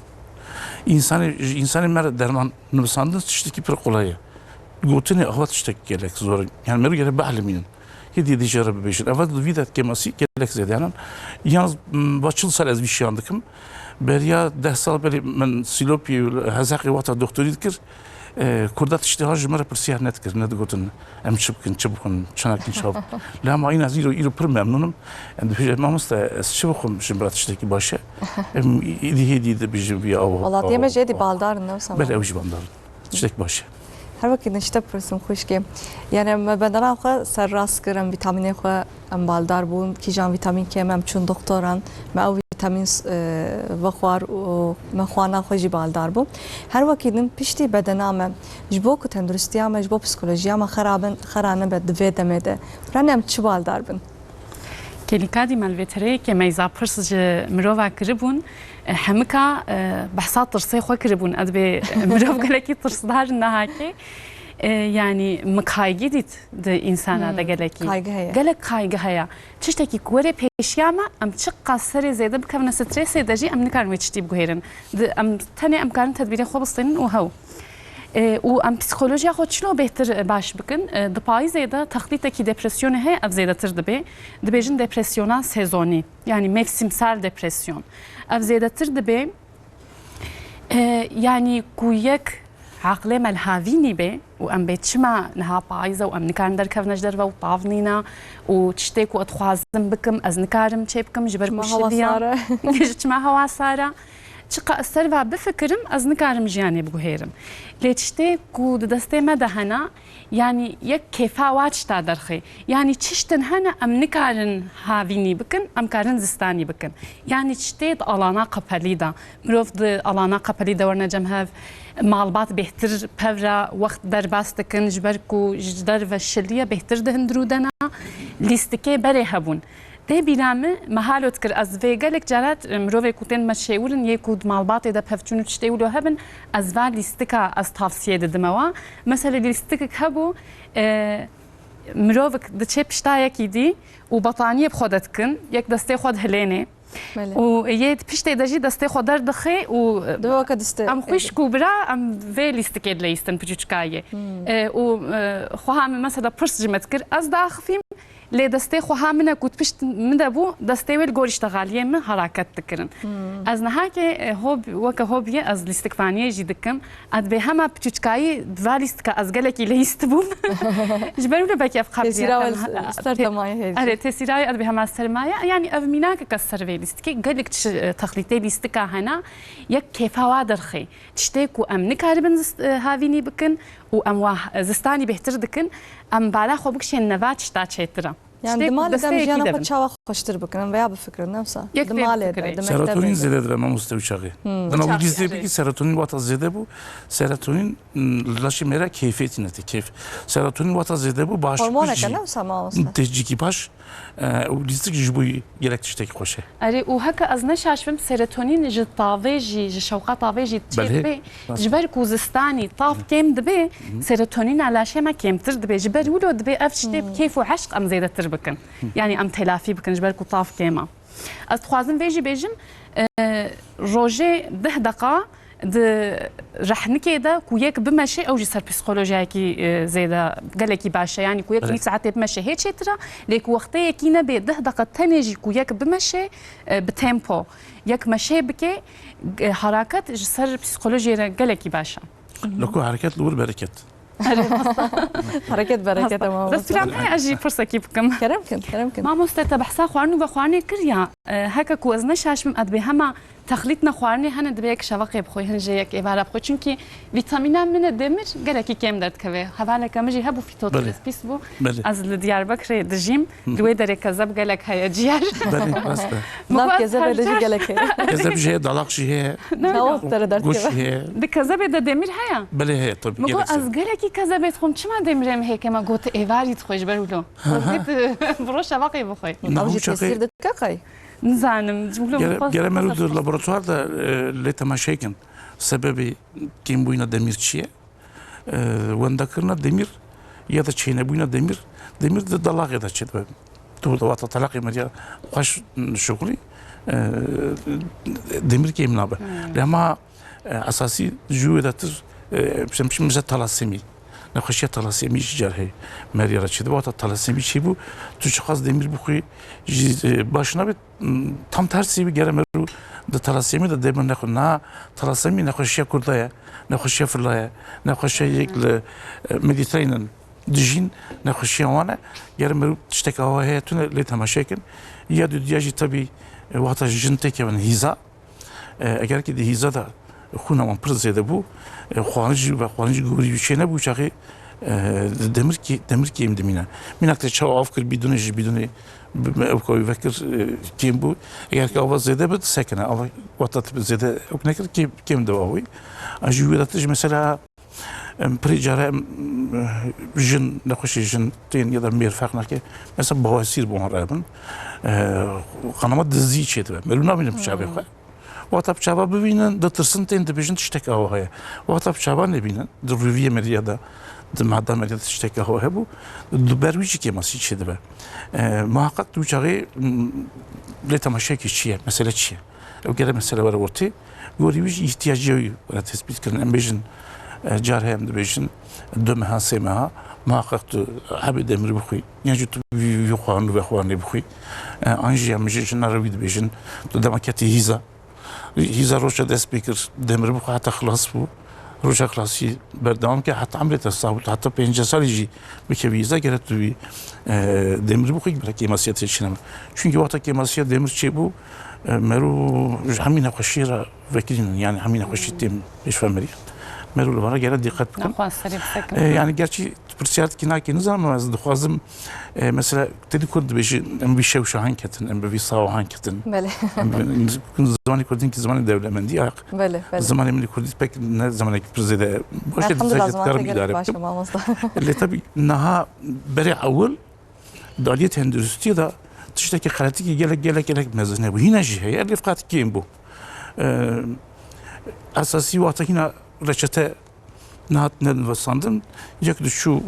insanı mer derman nüsandın işte ki bir kolayı gotini avat işte gerek zor yani mer gerek bahlemin hediye dijarab beşin avat vidat kemasi gerek zed yani yalnız başıl salaz bir şey andıkım بریا 10 سال بری من سیلوپی هزاقی وقت دکتری دکر کردات اشتهاج مرا پرسیار نت کرد ندگوتن ام چه بکن چناکین شاب لا ما این از ایرو پر ممنونم اند بیش ما مست چه بخوام شمرات اشتکی باشه ایدی هدی ده بیش بیا او والله دیمه جدی بالدارن نه سما بله اوج بالدار اشتکی باشه هر وقت نشته پرسم خوش که یعنی بدنم خو سر راست کردم ویتامین خو ام بالدار بون کی جان ویتامین که ام چون دکتران ما ویتامین و خوار و مخوانا خوشی بالدار بو هر وقت نم پشتی بدنام جبو که تندرستی ام جبو پسیکولوژی ام خرانه بد ویدمده رنم چی بالدار بن کلیکادی مالویتری که میزا پرسج مروه کربون همکا بحثات ترسي خو كربون ادبي مروف قالكي ترصدار نهاكي يعني مكايجي ديت د انسانا دا قالكي قالك كايجه هيا تشتكي كوري بيشياما ام تشقا سري زيد بكم ستريس دجي ام نكار ويتشتي بغيرن ام تاني ام كان تدبيري خو بسطين وهو و ام پسیکولوژیا خود شنو بهتر باش بکن د پاییزه da taklitteki depresyonu he ev zeydatır dibe dibejin depresyona sezoni yani mevsimsel depresyon ev zeydatır dibe yani kuyek عقل ملهاوینی به و ام بچما نها پاییزه و ام نکارم در کفنش در و طاونینا و تشتیک و اتخوازم بکم از نکارم چه بکم جبر مشدیا چما هوا ساره چقا اثر و بفکرم از نکارم جیانی بگوهرم لیچته کو دسته مدهنا yani یک کیفا واچ تا درخی yani çişten hana am nikarin havini bikın am karin zistani bikın yani çişte alana kapalı da mrof de alana kapalı da varna cemhav malbat behtir pevra vakt derbast dikin jber ku jder ve şiliye behtir de hindrudana listike bere habun ده بیرامه محالوت کر از ویگلک جرات مروه کوتن مشهورن یکود مالبات ده پفچونو چته ولو هبن از وا لیستکا از توصیه ددموا مثلا لیستک هبو مروه ده چه پشتای کیدی و بطانیه بخودت کن یک دسته خود هلینه و یه پشت دجی دسته خود در دخی و دو که دسته ام خوش کوبرا ام وی لیستک لیستن پچوچکایه و خواه مثلا پرس جمت کر از داخفیم لی دسته خواه منه کود پشت من دبو دسته ویل گوریش تغالیه من حرکت دکرن از نها که هوب وکه هوبیه از لیستکفانیه جی دکم اد به همه پچوچکایی دوا لیستکا از گلکی لیست بوم جبرو لبکی اف قبلیه تسیراوی سرمایه هیچ اره تسیراوی اد به همه سرمایه yani ev minak kasar ve listki gelik taklite listika hana yak kefa wadarxi tişte ku am nikaribin havini bikin و ام زستانی بهتر دکن ام بالا خو بکشین نوات شتا چترا yani demalı da mijana xo çava xoştur bikinin veya bu fikrin nefsa demalı da serotonin zededir ama musteviçağı dana bu gizli bir ki serotonin vata zede bu serotonin laşi mera keyfiyetine te keyf serotonin vata zede bu baş hormon eken nefsa ma olsa teciki baş o listik jibu gerektirişteki xoşe اری و هک از نشاشفم سيروتونين ج طاويجي ج شوقات طاويجي تشبي جبر كوزستاني طاف كيم دبي سيروتونين على شيء ما كيم تر دبي جبر ولو دبي افشتي كيف وعشق ام زيد تربكن يعني ام تلافي بكن جبر كو طاف كيما از خوازن فيجي بيجم روجي 10 دقه رحنكي دا كوياك بمشي او جي سر بسيكولوجياكي زيدا قالكي باشا يعني كوياك بله. 100 ساعات بمشي هيك شترا ليك وقتي كي نبي ده دقه تنجي كوياك بمشي بتيمبو ياك مشي بكي حركات جي سر بسيكولوجي قالكي باشا لكو حركات الأول بركات حركات بركات تمام بس في عم اجي فرصه كيفكم كرمكن ما مستتا بحسا خوارني بخوارني كريا هكا كوزنا شاش قد بهما تخليتنا خوارني هن دبيك شواقي بخوي هنجيك ايبارا بخوي چونكي فيتامينا من الدمر قالك كيم درد كبي هبالا كمجي هبو فيتوتريس بيسبو از الديار بكري دجيم دوي دري كذب قالك هيا جيار بله راست ناب كذا بدجي قالك كذا بجي دلاق شي هي هو ترى درد قش كذا هي دي كذب ده دمر هيا بله هي طب مگو از قالك كذب تخم چما دمرم هيك ما قلت ايواري تخوش برولو برو شواقي بخوي اوجي تاثير دكاقي نزانم جملو گره مرو در لابراتوار دا لتماشاكن سببي كيم بوينا دمير چيه وندا كرنا دمير يا دا چينه بوينا دمير دا دلاغ دا چه تو دا وقت طلاق مريا خوش شغلي دمير كيم نابه لما اساسي جو داتر مش مثلا تلاسيمي نخشية تلاسيمي جرهي مريرة شد وقت تلاسيمي شي بو تو شخص دمير بخوي başına bir tam tersi bir gere meru da talasemi da demin nekho na talasemi nekhoşya kurdaya nekhoşya fırlaya nekhoşya yekle Mediterranean dijin nekhoşya wana gere meru tiştek hava hayatına le tamaşakin ya düdyaji tabi vata jinte kemen hiza eğer ki de hiza da خونه من پر زده بو خوانجی گوری بچینه بو چاقی demir ki imdimine. Minakte çağı afkır biduni evkoyu vekir kim bu? Eğer ki avaz zede bid sekene ama vatat zede oknekir kim de vavi. Ajı vedatış mesela prijare jin nekhoşi jin tin ya da mer farkna ki mesela bavasir bu harabın kanama dizi içedi. Meluna benim çabe koy. وقت شباب ببینن ده ترسن تین دبیجن تشتک آواه. وقت شباب نبینن درویه مریا ده معده مریا تشتک آواه بو دبرویجی که ماسی چه دبه. محقق دو چاقی لتماشا کی چیه؟ مسئله چیه؟ او گره مسئله وره ورتی گوریویج احتیاجی وره تثبیت کردن ام بیجن جاره هم دبیجن دو مها سه مها محقق تو حب دمر بخوی یعنی تو یخوان و خوان بخوی آنجی هم میشه نروید بیجن تو دمکتی هیزا هیزا روشا دست بکر دمر بخو حتی خلاص بو روشا خلاصی بردام که حتی عمرت استعبود حتی 5 سالی جی بکه ویزا گرد توی دمر بخوی برای کیماسیت چنم çünkü وقتا کیماسیت دمر چه بو مرو همین خوشی را وکیلن yani همین خوشی تیم ایش فهمیدی مرو لبارا گرد دقت بکن yani gerçi pırsiyat kinakiniz ama az duhazım mesela dedi kurdu beşi en bir şey şahan ketin en bir sağ han ketin بله zamanı kurdun ki zamanı devlemendi ya بله بله zamanı emni kurdu pek ne zamanı prezide boş الحمد لله edecek زمان karım تقلب idare باشا ettim ما مصدر le tabi naha beri avul daliyet endüstri da tişteki halatiki gelek mezene bu yine jihe ya rifkat kim bu asasi vaqta yine reçete nahat ne vasandın yakdı şu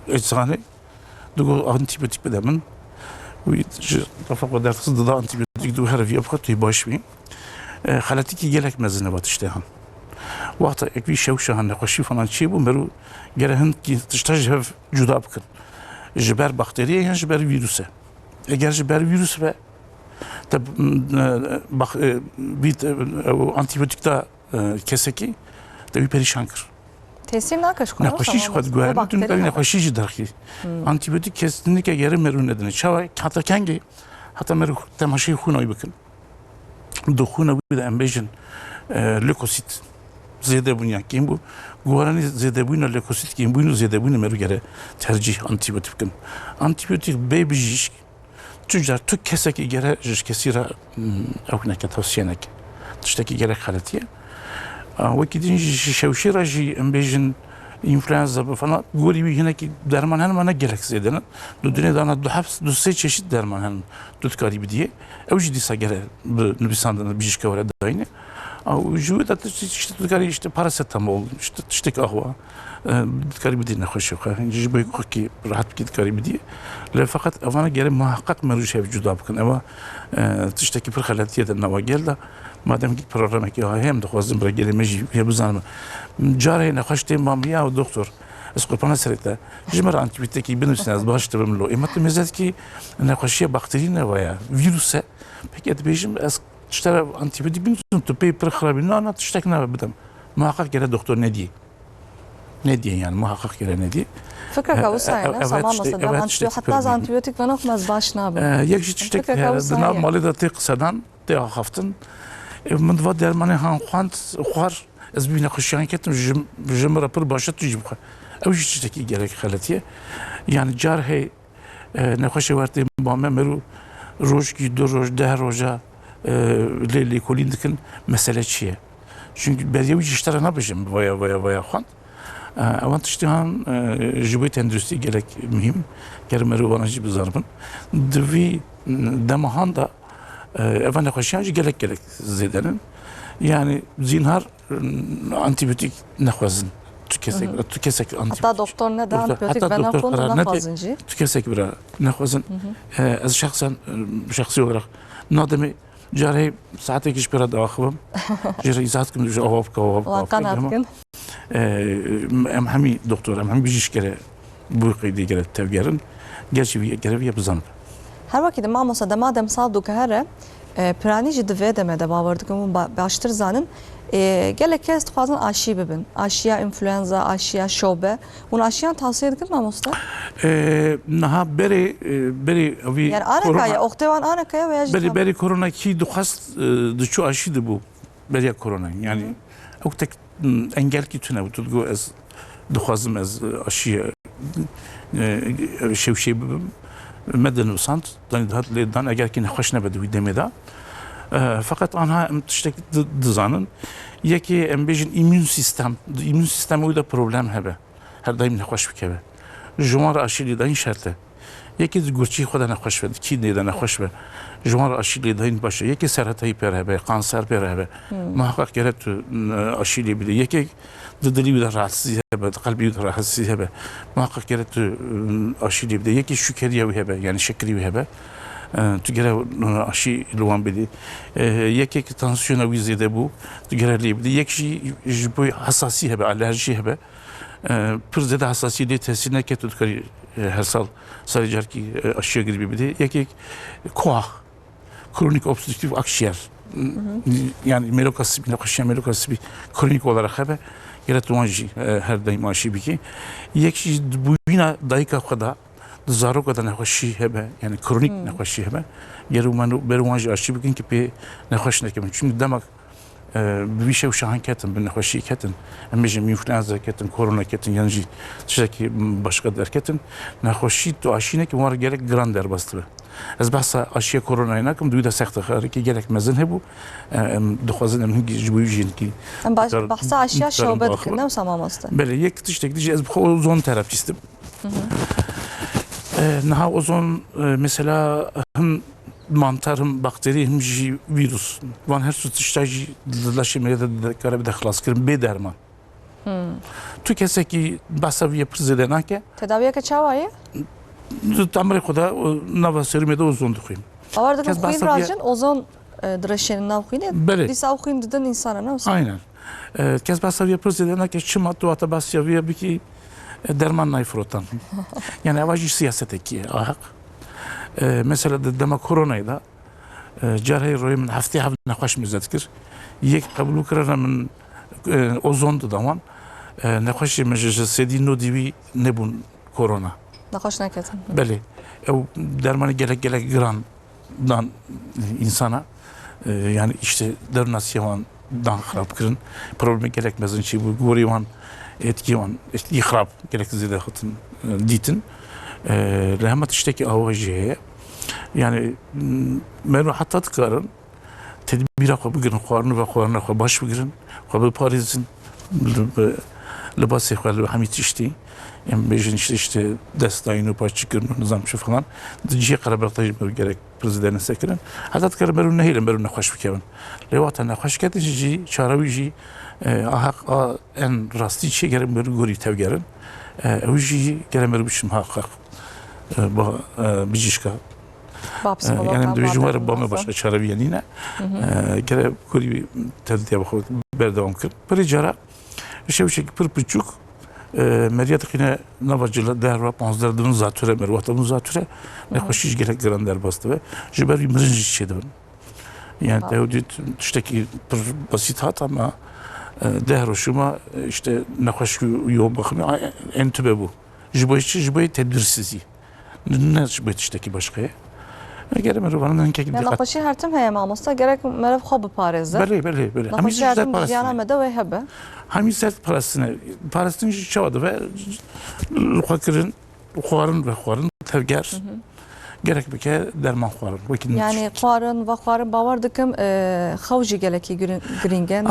eczane dugo antibiyotik bedemin bu rafa dersiz da antibiyotik du her bir yapıt baş mi halatiki gelek mezene bat işte han vaqta ekvi şevşahan ne xoşi falan çi bu meru gerehen ki tiştaj juda bkın jiber bakteriye yani jiber virüse eğer jiber virüs ve tab bak bit antibiyotik da keseki tabii perişan kır. تاثير ناقش كنا نخوشیش خود گوهر میتون ببین نخوشیش درخی آنتیبیوتیک kesinlikle geri merun nedeni çava hatta kengi hatta meru temaşi xunayı bakın doxuna bu da embejin lökosit zede bunya kim bu guarani zede bunya lökosit kim bunu zede bunya meru gere tercih antibiyotik bakın antibiyotik bebijiş tüccar tük keseki gere jiş kesira avnaka tavsiyenek tişteki gerek halatiye وكيدين شوشي راجي امبيجن influenza falan gori bir yine ki derman hemen ne gerek zedene dünya dana duhaps düse çeşit derman hemen tutkari bir diye evci disa gere bir sandığında bir işe var da aynı o juve da işte tutkari işte paracetamol işte kahva tutkari bir diye ne hoş yok yani büyük ki rahat bir tutkari bir diye le fakat avana gere muhakkak meruş ev juda bakın ama tişteki bir halatiye de nava geldi madem ki programeki hem de xwazim bira gelime jî hê bizanim carê nexweş têm mam ya doktor ez qurpana serê te ji me re antibîyotekî binivîsin ez baş dibim lo êma tu mêzekî nexweşiya bakterî ne vaya vîrus e peki dibêjim ez tiştera antibîyotik binivîsim tu pê pir xirabî na tiştek nabe bidim muhakkak gere doktor ne diye yani muhakkak gere ne diye فكرك او صحيح evet, تمام işte, صدق evet, işte, حتى از انتيبيوتيك فنخمز باش نابه yek jî tiştek Fikir kavu di nav sahiye. malê de tê qisedan tê axaftin min diva dermanê han xwand xwar ez bî nexweşiyan ketim ji me re pir baş e tu jî bixwe ew jî tiştekî gelek xeletiye yani car hey nexweşê wertê bame meru rojkî du roj deh roja lê lêkolîn dikin mesele çi ye çünkü beriye wî jî ji te re nabêjim vaya xwand ewan tiştî han ji bo tenduristî gelek mühim gerê merûvana jî bizarbin di vî demahan da evan nexweşiyan jî gelek zêdenin yani zinhar antibiyyotik nexwezin tu kesek حتى دكتور ندى انتيبيوتيك Hatta doktor فنخون karar ne diye نخوازنجي tu kesek bira nexwezin ez şahsi olarak nademê carê saetekî ji pêra diaxivim ji re îzad kim ji ava bike وقناتكن em hemî doktor em hemî bijîşkere bu qeydê gere tevgerin gerçi vî gereviye bizanib هر وقت ما مصا دمادم صادو كهره پرانی جد وی دمه ده باوردکم باشتر زانن gelek kez fazla aşı bibin. Aşıya influenza, aşıya şobe. Bunu aşıyan tavsiye edilir mi Musta? naha beri avi Yani anakaya, oktevan anakaya veya cidden. beri korona ki duhast dıçu aşıydı bu. Beri korona yani ok tek engel ki tüne tutgu ez duhazım ez aşıya şey bibim. مدن وسانت دان دهات لدان اگر که نخوش نبود وی دمیدا فقط آنها تشتک دزانن یکی ام بیجن ایمون سیستم وی دا پروبلم هبه هر دایم نخوش بکه جوار آشیلی داین شرطه یکی گرچی خدا نخوش بد کی نیدا نخوش به جوار آشیلی داین باشه یکی سرطانی پر هبه کانسر پر هبه محقق گرت آشیلی بده یکی دلی بده rahatsız هبه قلبی بده rahatsız هبه محقق گرت آشیلی بده یکی شکریه وی هبه یعنی شکری وی هبه تو گره آشی لوان بدی یکی که تانسیون وی زیاده بو تو گره لی بدی یکی جبوی حساسی هبه آلرژی هبه پر زیاده حساسiyeti tesir ne ki tutkari her sal car ki aşıya gibi bir yeki koah kronik obstrüktif akciğer yani melokası bir akciğer melokası bir kronik olarak hebe geretuanji her daim aşı bir ki yeki bu yine dakika kadar zaro kadar nexweşî hebe yani kronik nexweşî hebe geruman beruanji aşı bir ki pe nexweş nekim çünkü demek bir şey şahan ketin bir nexweşî ketin em bêjim influenza ketin korona ketin yani jî tiştekî başka derketin nexweşî tu aşîne ki war gerek giran derbast be ez behsa aşıya koronayı nakim duyu da sexte xare ki gerek mezin hebû em dixwazin em ji bo jîn ki Em bahsa aşıya şobe dikin ne usama Musta? bele yek tiştek diye ez bu ozon terapistim naha ozon mesela hem mantar hem bakteri hem jî virüs van her su tişta jî laşemeye de kare bir de xlas kirin bê derman tu kesekî behsa pir zêde nake Tedaviye çavayı? Tamre xuda nava serîmê de ozon dixwîn Avar dikin Kes xwîn bahsa rajin ozon draşenin nav xwîne. Belê. Dîsa xwîn didin insana ne usama? aynen kes behsa pir zêde nake çima tu hata behsiya bikî derman nayfrotan yani eva jî siyasetekî ahak mesela dema koronayı da carhey roy min heftê hev nexweş mizet kir yek qebûl kirine min ozondu dawan nexweşê min ji sedî nodî wî nebûn korona Naxoş neketin. belê ew dermanı gelek giran dan insana yani işte dernasiye wan dan xirab kirin problemi gelek mezin çî bû gorî wan etki wan xirab gelek zêde xatin dîtin li hema tiştekî awa jî heye yani mero hatta dikarin tedbîra xwe bigirin xwarina xwe baş bigirin xwe biparêzin libasê xwe li hemî tiştî em bêjin işte destayîn û paçîkirin û nizam şi falan di cihê qereberta jî meru gerek pirzîdê nesekirin heta dikarin meru nehêlin meru nexweş bikevin lê wata nexweş ketin jî çara wî jî ahaq en rastî çê gerek meru gorî tevgerin ew jî gerek meru biçim haqiq bijîşka yani dövüşüm var bana başka çare yanına gene kuri teddiye bakıyor berdevam kır bir cara şey pır buçuk meriyat yine navacıla derva panzerdinin zatüre mervatamın zatüre ne hoşiş gerek grander bastı ve jiber bir mırıncı şeydi yani teodit tüşteki basit hat ama derhoşuma işte ne hoş yoğun bakımı entübe bu jiboyu tedbirsizi ne jiboyu tüşteki başkaya gerek mervanın en kekil yani nakışı her tim heye mamosta gerek merev xobu pareze böyle nakışı her tim dijana mede ve hebe Hami sert parasını çavadı ve xuarın tevger gerek bir ke derman xuarın. Yani xuarın bavar dikim xavji geleki gringe.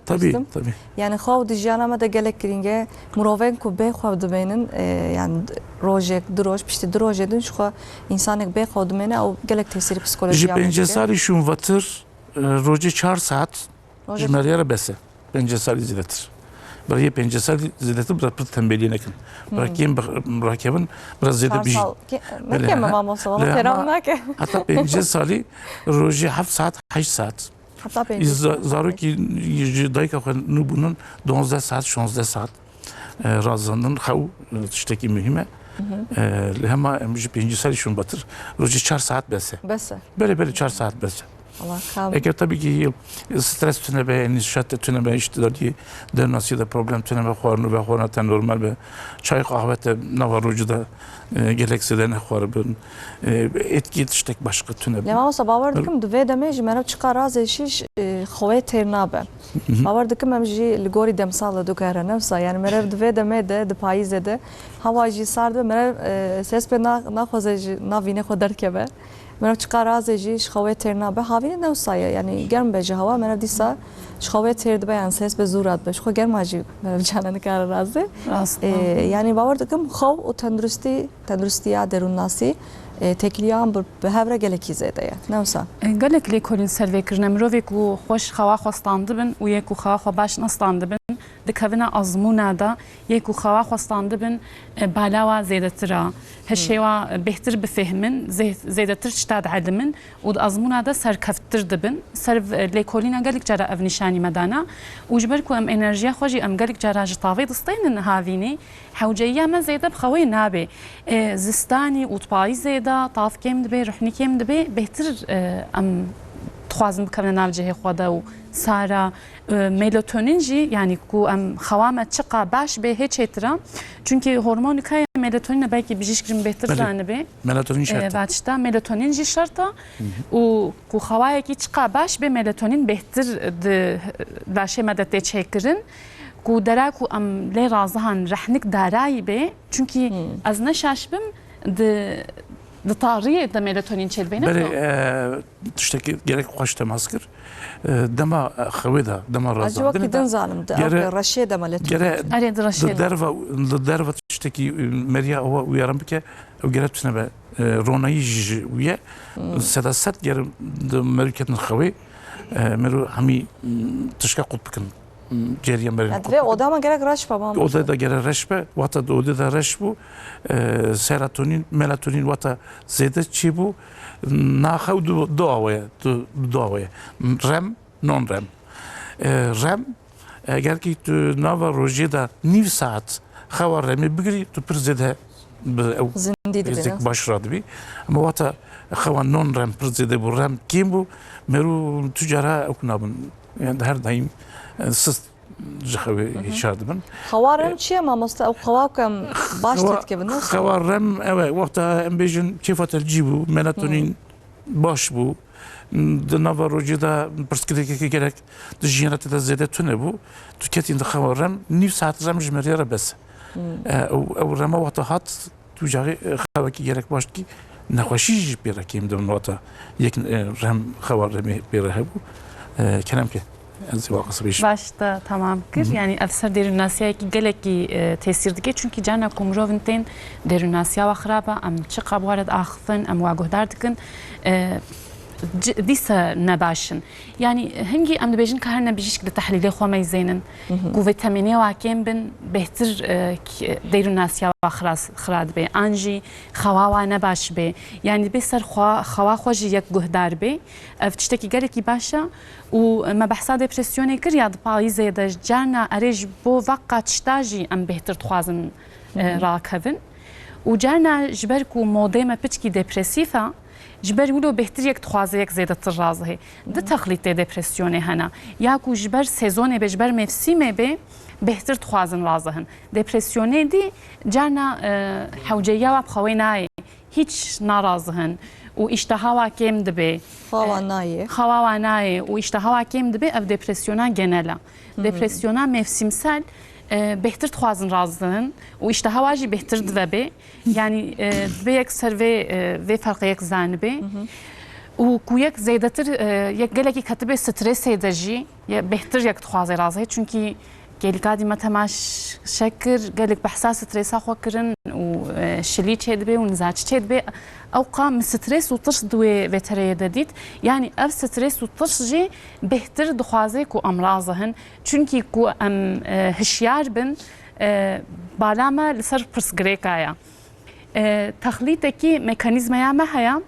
Tabii. Yani xav dijana mede gelek gringe muroven ku be xav dmenin yani rojek droj pişti drojedin şu insanlık be xav dmene o gelek tesiri psikoloji yapıyor. Bence sari şun vatır roje 4 saat jmeriyara bese. Bence sari ziletir. Buraya bence sari ziletir biraz tembelliğine yakın. Bırakayım biraz zede bir. Ne ki mamam olsa valla teram ne ki. Hatta bence sari roje 7 saat 8 saat. Hatta bence. Zarı ki dakika bunun 12 saat 16 saat razanın xav tişteki mühime. Hema bence sari şun batır. Roje 4 saat bese. Böyle 4 saat bese. Eğer tabii ki stres tünebe, nişat tünebe, işte diye dernasiyada problem tünebe xuarını ve xuarnatan normal ve çay kahvete navarucuda gerekse de ne xuarın etki yetiştek başka tünebe. Lema olsa bavar dikim dve demeci merev çıkar az eşiş xove ternabe. Bavar dikim emji ligori demsal dukara nefsa yani merev dve deme de payize de havacı sardı merev ses pe na xozeci na vine xo derkebe. Merev çıkar az eşiş xove ternabe havine nefsaya yani germ bece hava merev disa şxove terdi beyan ses be zurat be şxo germ acı merev cananı kar razı. Yani bavar dikim xov o tendrustiya derun nasi تکلیان به هر گلکی زده نوسا گلک لیکولین سروی کردن مروی کو خوش خوا خواستانده بن و یک خوا خو باش نستانده بن دکوینا آزمونه دا یک خوا خواستانده بن بالاوا زیاده ترا هشیوا بهتر بفهمن زیاده تر شتاد علمن و آزمونه دا سرکفتر دبن سرو لیکولینا گلک جرا اف نشانی مدانا و جبر کو ام انرژیا خوشی ام گلک جرا جتاوی دستین هاوینی حوجیه ما زیاده بخوی نابه زستانی و طبای زیاده طاف كم دبي رحني كم دبي بهتر ام تخوازم بكمنا نافجه خدا و سارا ميلاتونين جي يعني كو ام خوامه تشقا باش به هيك ترى çünkü hormon kay melatonin belki bijişkirin behtir tane be melatonin şartı vaçta melatonin ji şartı u ku havaya ki çıqa baş be melatonin behtir de laşe medete çekirin ku dara ku am le razhan rahnik daray be çünkü az ne şaşbım de طاريه د ميلاتونين چلبينه بله تشتكي gerek خوش تماسكر دما خويدا دما رازا اجوا كدن ظالم ده رشيد ميلاتونين اريد رشيد درفا تشتكي مريا هو ويرم بك وجرت سنه روناي ويا سداسات جر مركت الخوي مرو همي تشكا قط بكن جریان برین. ادویه odama gerek raş babam. Odada gerek raş be, vata da odada raş bu, serotonin, melatonin vata zede çi bu, nahav doğaya, rem, non rem. Rem, eğer ki tu nava rojeda niv saat, xavar remi bigri tu pir zede zindidi başradı bi, ama vata xavar non rem pir zede bu rem kim bu, meru tüccara okunabın, yani her daim سست جخوي شادبن خوارم چیه ما مست او خواکم باش تتكبن خوارم اوه وقتا ام بيجن كيف تجيبو ميلاتونين باش بو دنافا روجيدا برسكريكي gerek دجينات دا زيادة تونه بو تكتين خوارم نيف ساعت رم جمريرا بس او رما وقتا هات تجاري خواكي gerek باش كي نخوشيج بيرا كيم دم وقتا يك رم خوارمي بيرا هبو كلام كي Başta tamam kır. Yani aslında derin Asya ki gelek ki tesirdi çünkü cana kumrovunten derin Asya ve xraba am çıqa bu arada axfın am vaguhdar dikin دیسا نباشن یعنی هنگی ام دبیجن که هر نبیجیش که تحلیل خو میزینن کو ویتامینی و کم بن بهتر دیرو ناسیا و خراد به انجی خوا نباش به یعنی بسر خوا خوش یک گهدار به افتشتکی گره کی باشه و ما بحثا دپرسیونی کریاد پاییزه دش جانا ارج بو وقت شتاجی ام بهتر تخوازن راکبن و جانا جبر کو موده ما پچکی دپرسیفا جبر ولو بهتر یک تخوازه یک زیاده تر رازه ده تخلیط دپرسیونه هنا یا کو جبر سزونه به جبر مفسیمه به بهتر تخوازن رازهن دپرسیونه دی جانا حوجیه و بخوینای هیچ ناراضهن و اشتها کم دبه خوانای و اشتها کم دبه اف دپرسیونا جنلا دپرسیونا مفسیمسال بهتر تخوازن رازهن و اشتها واجی بهتر دبه یعنی دبه یک سروی و فرق یک زانبه و کو یک زیادتر یک گلکی کتبه استرس ایدجی بهتر یک تخوازه رازه چونکی گلکادی متماش شکر گلک بحساس استرس خو کرن و شلی چید به و نزاج چید به او قام استرس و طرش دوی وتره ددید یعنی اف استرس و طرش جی بهتر دخوازه کو امراضهن چونکی کو ام هشیار بن بالاما لسر پرسگریکایا تخلیطکی مکانیزمیا ما هيا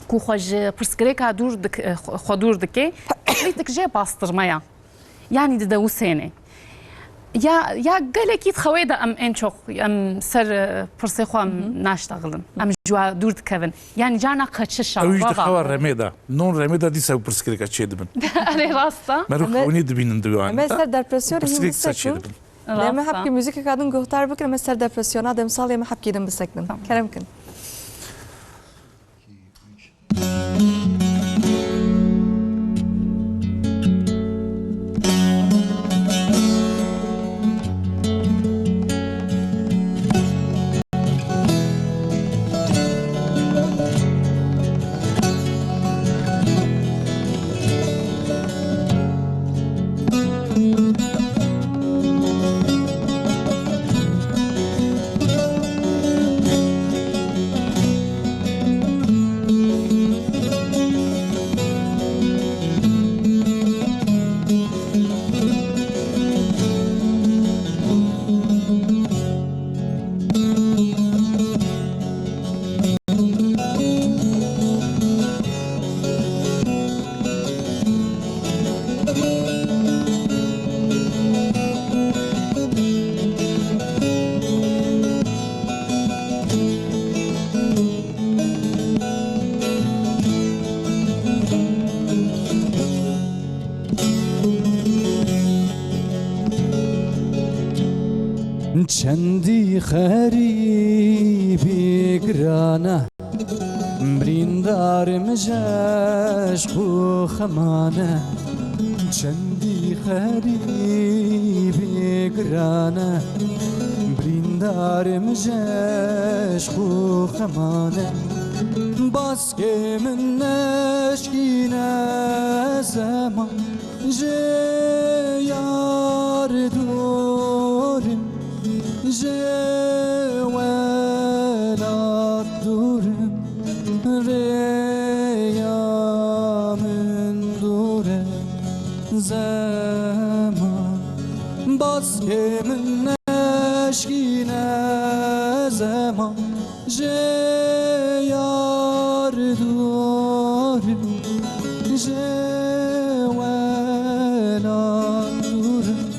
کو خوج پرسگریکا دور خودور دکی تخلیطک جی باسترمایا يعني دو سنه یا گلکی خویده ام انچوق ام سر پرسی خوام ناشتغلن ام جوا دور دکون یعنی جانا قچش اویش دخوار رمیدا نون رمیدا دیسا پرسکریکا چید بن علی راستا مرو خونی دبینن دوان مثل دپرسیون هیم بسکن لما حبكي موزيكا قاعدين قهتار بكره مثل دبرسيونات امثال ما حبكي دم بسكن كلامكن چندی خریبی گرانه بریندار مجاش خو خمانه چندی خریبی گرانه بریندار مجاش خو خمانه باز که من نشکینه زمان جیار دورم جوالات دورم ریا من دورم زمان باز که من نشکینه زمان جیار دورم جوالات دورم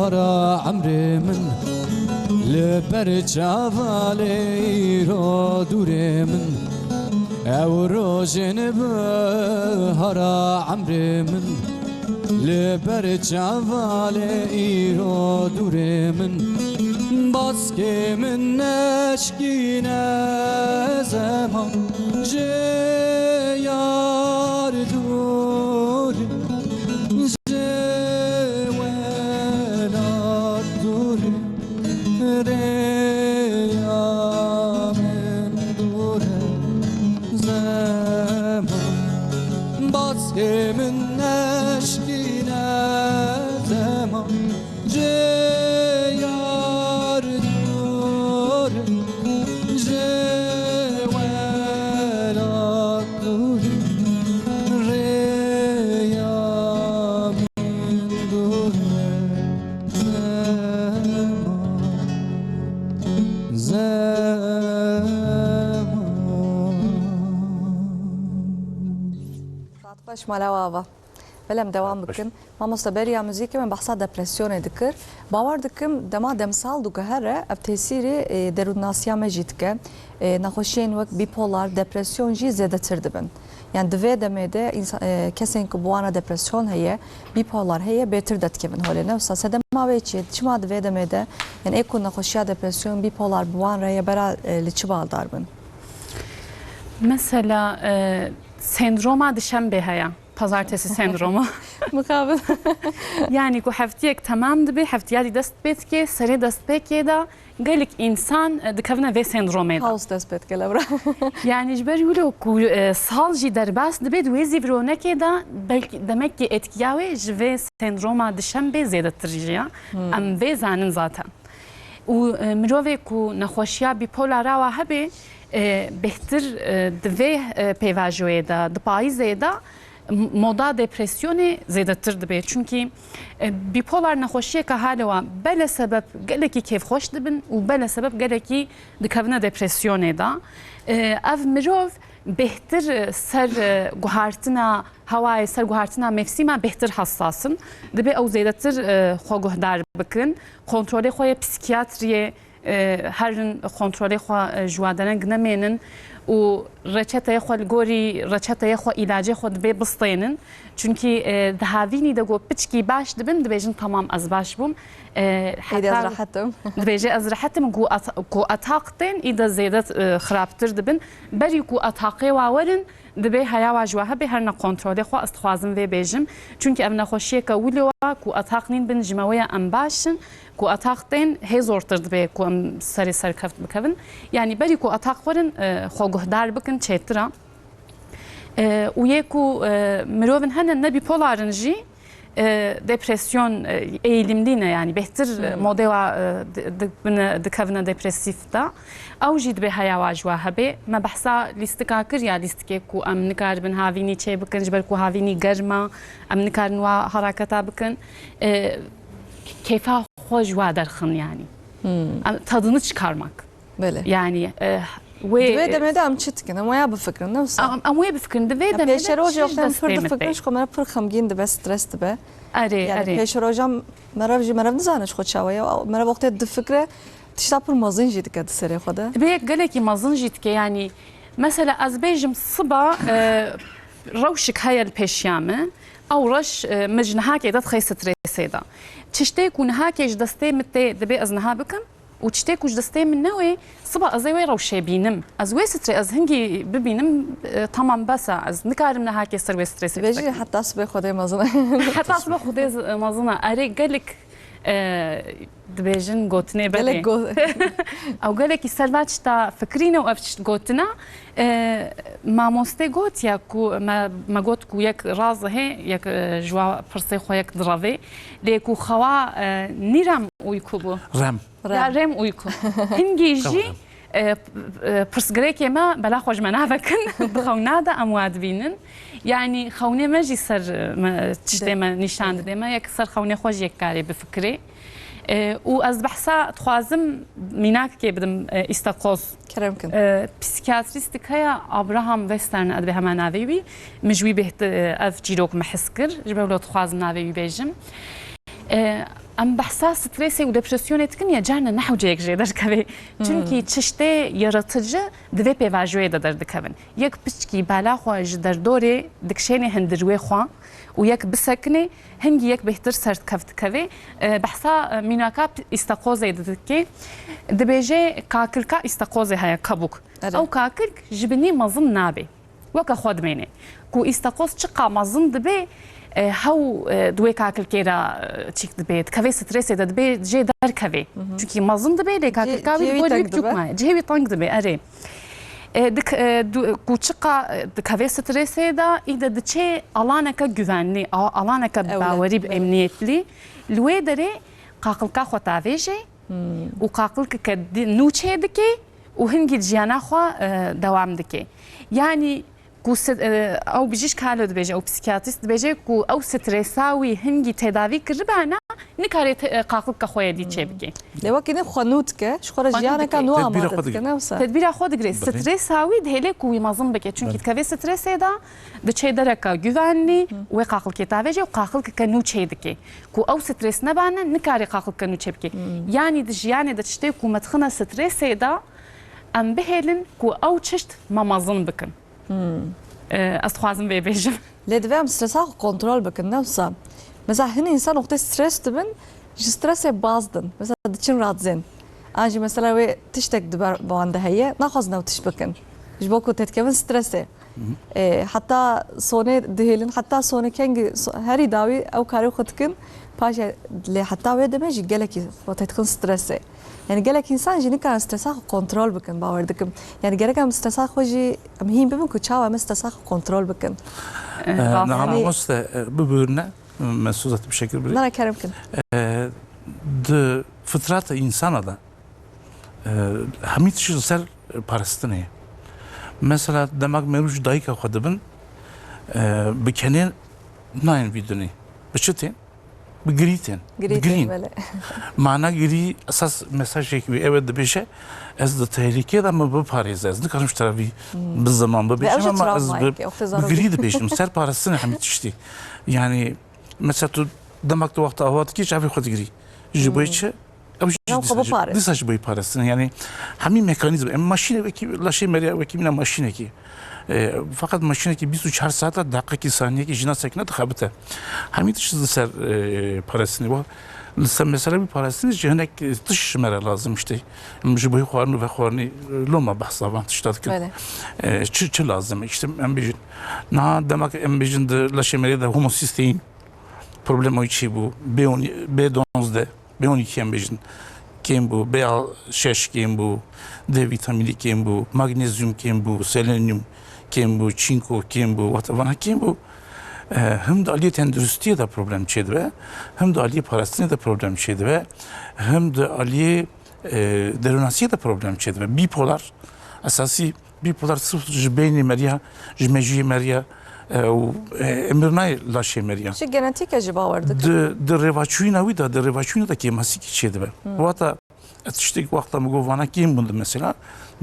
هرا عمري من لبرجع بالي رو دوري من او روجن بهرا عمري من لبرجع بالي رو دوري من باسكي من نشكينا زمان جيار دوري جوالات دوري ريا من دوري زمان باسكي من نشكينا زمان جيار دوري جوالات دوري ريا من دوري خوش مالاوا بلم دوام بکن ما مستبریا موزیک من بحثا دپرسیون دکر باور دکم دما دمسال دو گهره اب تاثیر درون ناسیا مجید که نخوشین وقت بیپولار دپرسیون جی زیاده تر دبن yani divê demê de kesên ku buwana depresyon heye, bipolar heye bêtir detkevin holê ne wisa sedema wê çi çima divê demê de yani ê ku nexweşiya depresyon bipolar buwan re bera li çi baldar bin? Mesela sendroma dişembe heye. Pazartesi sendromu. Mukabil. Yani ku heftiyek tamam dibe, heftiyadi dest betke, serê dest pekê da gelek insan dikevine vê sendromê da. Haus dest pet gelebra. Yani ji ber wilo ku sal jî derbas dibe wê zîvronekê da belki demek ki etkiya wê ji vê sendroma dişembe zêdetir jî ya. Em vê zanin zaten. û mirovê ku nexweşiya bipolara wa hebe bêhtir di vê pêvajoyê da di payîzê da moda depresyonê zêdetir dibe. Çünkü bipolar nexweşiyeka halewa bele sebep gelekî kêfxweş dibin û bele sebep gelekî dikevine depresyonê da. Ev mirov bêhtir ser guhartina hewayê ser guhartina mevsîma bêhtir hessasın. Dibe ew zêdetir xwe guhdar bikin. Kontrolê xwe yê psikiyatriyê herin kontrolê xwe ji wa dereng nemênin û reçeteyê xwe li gorî reçeteyê xwe ilacê xwe dibe bistênin. Çünkü di havînî de got piçkî baş dibin dibêjin tamam ez baş bûm. Hêdî ez rehetim. Dibêje ez rehetim ku etaq tên î de zêde xirabtir dibin. Berî ku etaqê wa werin dibe heya wa ji wa hebe her ne kontrolê xwe ez dixwazim vê bêjim. Çünkü ev nexweşiyeka wilo wa ku etaq nîn bin ji me wê ya em başin ku etaq tên hê zortir dibe ku em serê serkeft bikevin. Yani berî ku etaq werin xwe guhdar bikin çêtira. û yê ku mirovên hene ne bipolarin jî depresyon eğilimlîne yani bêhtir modê wa dikevine depresîf da ew jî dibe heya wa ji wa hebe me behsa lîstika kiriya lîstikê ku em nikaribin havînî çê bikin ji ber ku havînî germa em nikarin wa haraketa bikin keyfa xwe ji wa derxin yani tadını çıkarmak. Böyle. Yani Divê demê de em çi dikin em waya bifikirin ne wisa? Em wê bifikirin divê demê de pêşerojê xwe em pir difikirin ji ku me pir xemgîn dibe stres dibe. Yani pêşeroja merav jî merav nizane ji xwe çawa ye merav wextê difikire tişta pir mezin jî dike di serê xwe de. Divê gelekî mezin jî dike yani mesela ez bêjim siba rewşik heye li pêşiya me ew reş min ji nihakê de dixê stresê da. Çi ştê ku nihakê ji destê min tê dibe ez niha bikim û çi ştê ku ji destê min ne wê siba ez ê wê rewşê bînim. Ez wê strê ez hingî bibînim tamam besa ez nikarim nihakê ser wê stresê Bêjî heta sibê xwedê mezin heta sibê xwedê mezin erê gelek dibêjin gotinê gelek ew gelekî selva çita fikirîne û ev gotina mamostê gotiya ku me got ku yek raz hê yek ji wa pirsê xwe yek direvê lê ku xewa nîrem uyku bû ya rem uyku hingî jî pirsgirêkê me bela xwe ji me navekin dixewna de em wa dibînin yani xewnê me jî ser tiştê me nîşan dide me yek ser xewnê xwe jî yek karê bifikirê û ez behsa dixwazim mînakekê bidim îsteqoz keremkin psikiyatrîstik heya Abraham Western edibê hema navê wî min ji wî ev çîrok me hes kir ji ber wilo dixwazim navê wî bêjim ام بحثا سترesi و depresyonu etkin ya carna nahwcek jê derkevê çünkü çiştê yaratıcı divê pêvajoyê de derdikevin yek piçkî bela xwe ji derdorê dikşênê hindirwê xwe û yek bisekine hingî yek bêhtir serkev dikevê behsa mînaka îsteqozê didikê dibêje kakilka îsteqozê heye kabuk ew kakilk ji binî mezin nabe weka xwe dimêne ku îsteqoz çiqa mezin dibe هاو دوی کاکل کیرا چیک دبید کاوی استرس ده دبی جه در کاوی چونکی مازن دبی ده کاکل کاوی بودی بچوک ما جهوی تانگ دبی اره دک کوچکا کاوی استرس ده ایده دچه alana ka güvenli alana ka باوری امنیتلی لوی دره کاکل کا خطا ویجه و کاکل که نوچه دکی و هنگی جیانا خو دوام دکی یعنی او بيجيش كالو دبيجي او بسيكياتريست دبيجي كو او ستريساوي هنجي تداوي كربانا نكاري قاقل كخويا دي تشيبكي لو كده خنوت كه شخور جيانا كانوا عمادت كنوسا تدبير خود غري ستريساوي دهله كو يمازم بك çünkü كافي ستريس دا د تشيدركا güvenli ve قاقل كتاويجي وقاقل كنو تشيدكي كو او ستريس نبانا نكاري قاقل كنو تشيبكي يعني دجياني د تشتي كو متخنا ستريس دا ام بهلن كو او تشت مامازن بكن استخوازم بيبيجم لدوام ستريسا كنترول بكن نفسا مثلا هنا انسان وقت ستريس تبن ستريس بازدن مثلا دچن رادزن اجي مثلا و تشتك دبر بانده هي ناخذ نو تشبكن جبوكو تتكون ستريس حتى سوني دهيلن حتى سوني كان هاري داوي او كارو خدكن باجي اللي حتى ويد ماجي قالك وقت تكون ستريس يعني قالك انسان جيني كان ستريسا كنترول بكن باوردكم يعني قالك ام ستريسا خوجي مهم بمن كتشاوا مستريسا كنترول بكن نعم مست ببرنا مسوزات بشكل بري انا كرمكن د فطرات انسان da هميت شو سر پرستنه مثلا دماغ مروج دايكا خدبن بكنين ناين فيدوني بشتين بجريتين جرين معنا جري اساس مساج هيك evet دبيشه از د تهليكه ده ما بپاريز از نكرم اشتراوي بالزمان ببيشه ما از بجري دبيشه سر پرستنه هميت شتي يعني مثلا تو دماغ تو وقت اوقات كي شافي خود جري جبيشه او ديساج بي پرستنه يعني همين ميكانيزم ماشين وكي لا شيء مريا وكي من ماشين كي فقط ماشینه که 24 ساعت دقیقه کی ثانیه کی جنا سکنه تخبته همین چیز سر پرستنی و مثلا bir پرستنی جهنک تش مره لازم işte مجبوری خوارنی و خوارنی لوما بحثا وان تشتاد که چه لازم işte en bijin na demek en bijin de la şemeri de homocystein problem o içi bu B11 B12 en bijin kim bu B6 kim bu D vitamini kim bu magnezyum kim bu selenyum kim bu çinko kim bu vatavana kim bu hem de aliye tendürüstüye de problem çeydi ve hem de aliye parasına da problem çeydi ve hem de aliye deronasiye de problem çeydi ve bipolar asasi bipolar sırf jibeyni meriya jmeji meriya و امرنای لاشه مریا چه ژنتیک اجبا ورده د رواچوینا وی د رواچوینا da ki masik çeydi ve vata atıştık vakta mı govana kim bundu mesela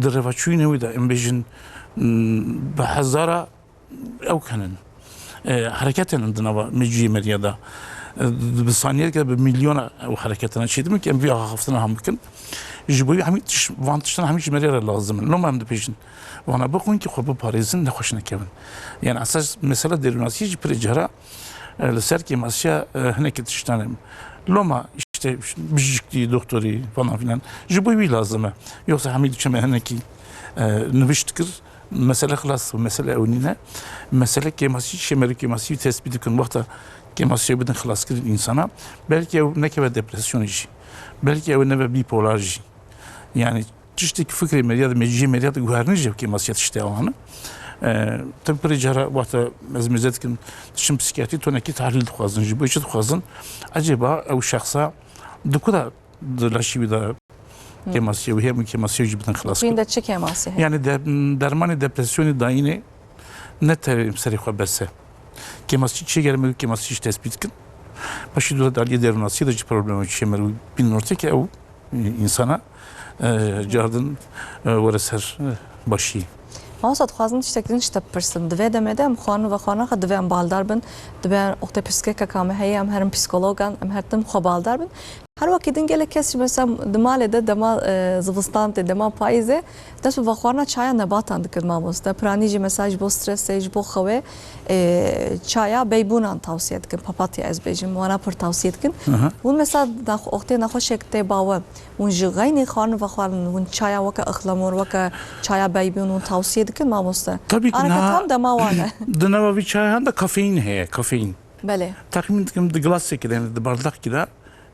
د رواچوینا وی da embejin بحزارة أو كانن حركاتنا عندنا مجي مريضة بالصانية كده بمليون أو حركاتنا شيء ده كان فيها خفتنا هم ممكن جبوي حميتش وانتشنا حميتش مريضة لازم لو ما عند بيجن وأنا بقول كي خرب باريزن نخشنا كمان يعني أساس مسألة ديروناسية جبر جهرة لسر كي ماشية هناك تشتغل لو ما işte بيجي دكتوري falan filan جبوي لازم يوصل حميتش ما هناك نبشتكر mesele خلاص mesele ewnine mesele keması şemeri keması tespit edin vakta keması bedin خلاص kirin insana belki ne kebe depresyon işi belki evne ve bipolar işi yani çeşitli fikri medya meczi medya gühernice keması işte alanı tabii ricara vakta mezmezetkin şimdi psikiyatri tonaki tahlil tuğazın bu için tuğazın acaba o şahsa dokuda laşi da keması ve hem keması jibden خلاص بين ده keması yani dermanı depresyonu da yine ne terim seri xabese keması çi gelme keması iş tespit kin başı da daliye deronasiye de problemi çemer bin orta ki o insana cardın vereser başı مامۆستا دخوازم تشتێکترین شتە بپرسم divê demê de em xwarin ve xwarina xwe divê em baldar bin divê oxtê pirsgirêkeka me heye em herin psîkologan em her tim xwe baldar bin her wekî din gelek kes mesela di malê de dema zivistan tê dema payîzê dest bi vexwarina çaya nebatan dikir mamoste piranî jî mesela ji bo stresê ji bo xewê çaya beybûnan tavsiye dikin papatya ez bêjim wana pir tavsiye dikin hûn mesela oxtê nexweşek tê bawe hûn ji xeynî xwarin vexwarin hûn çaya weke ixlamûr weke çaya beybûn hûn tavsiye dikin mamoste Tabii ki tam dema wane di nava vî çayan da kafeîn heye kafeîn. belê Takriben dikim di gilasekî de yani di bardakî de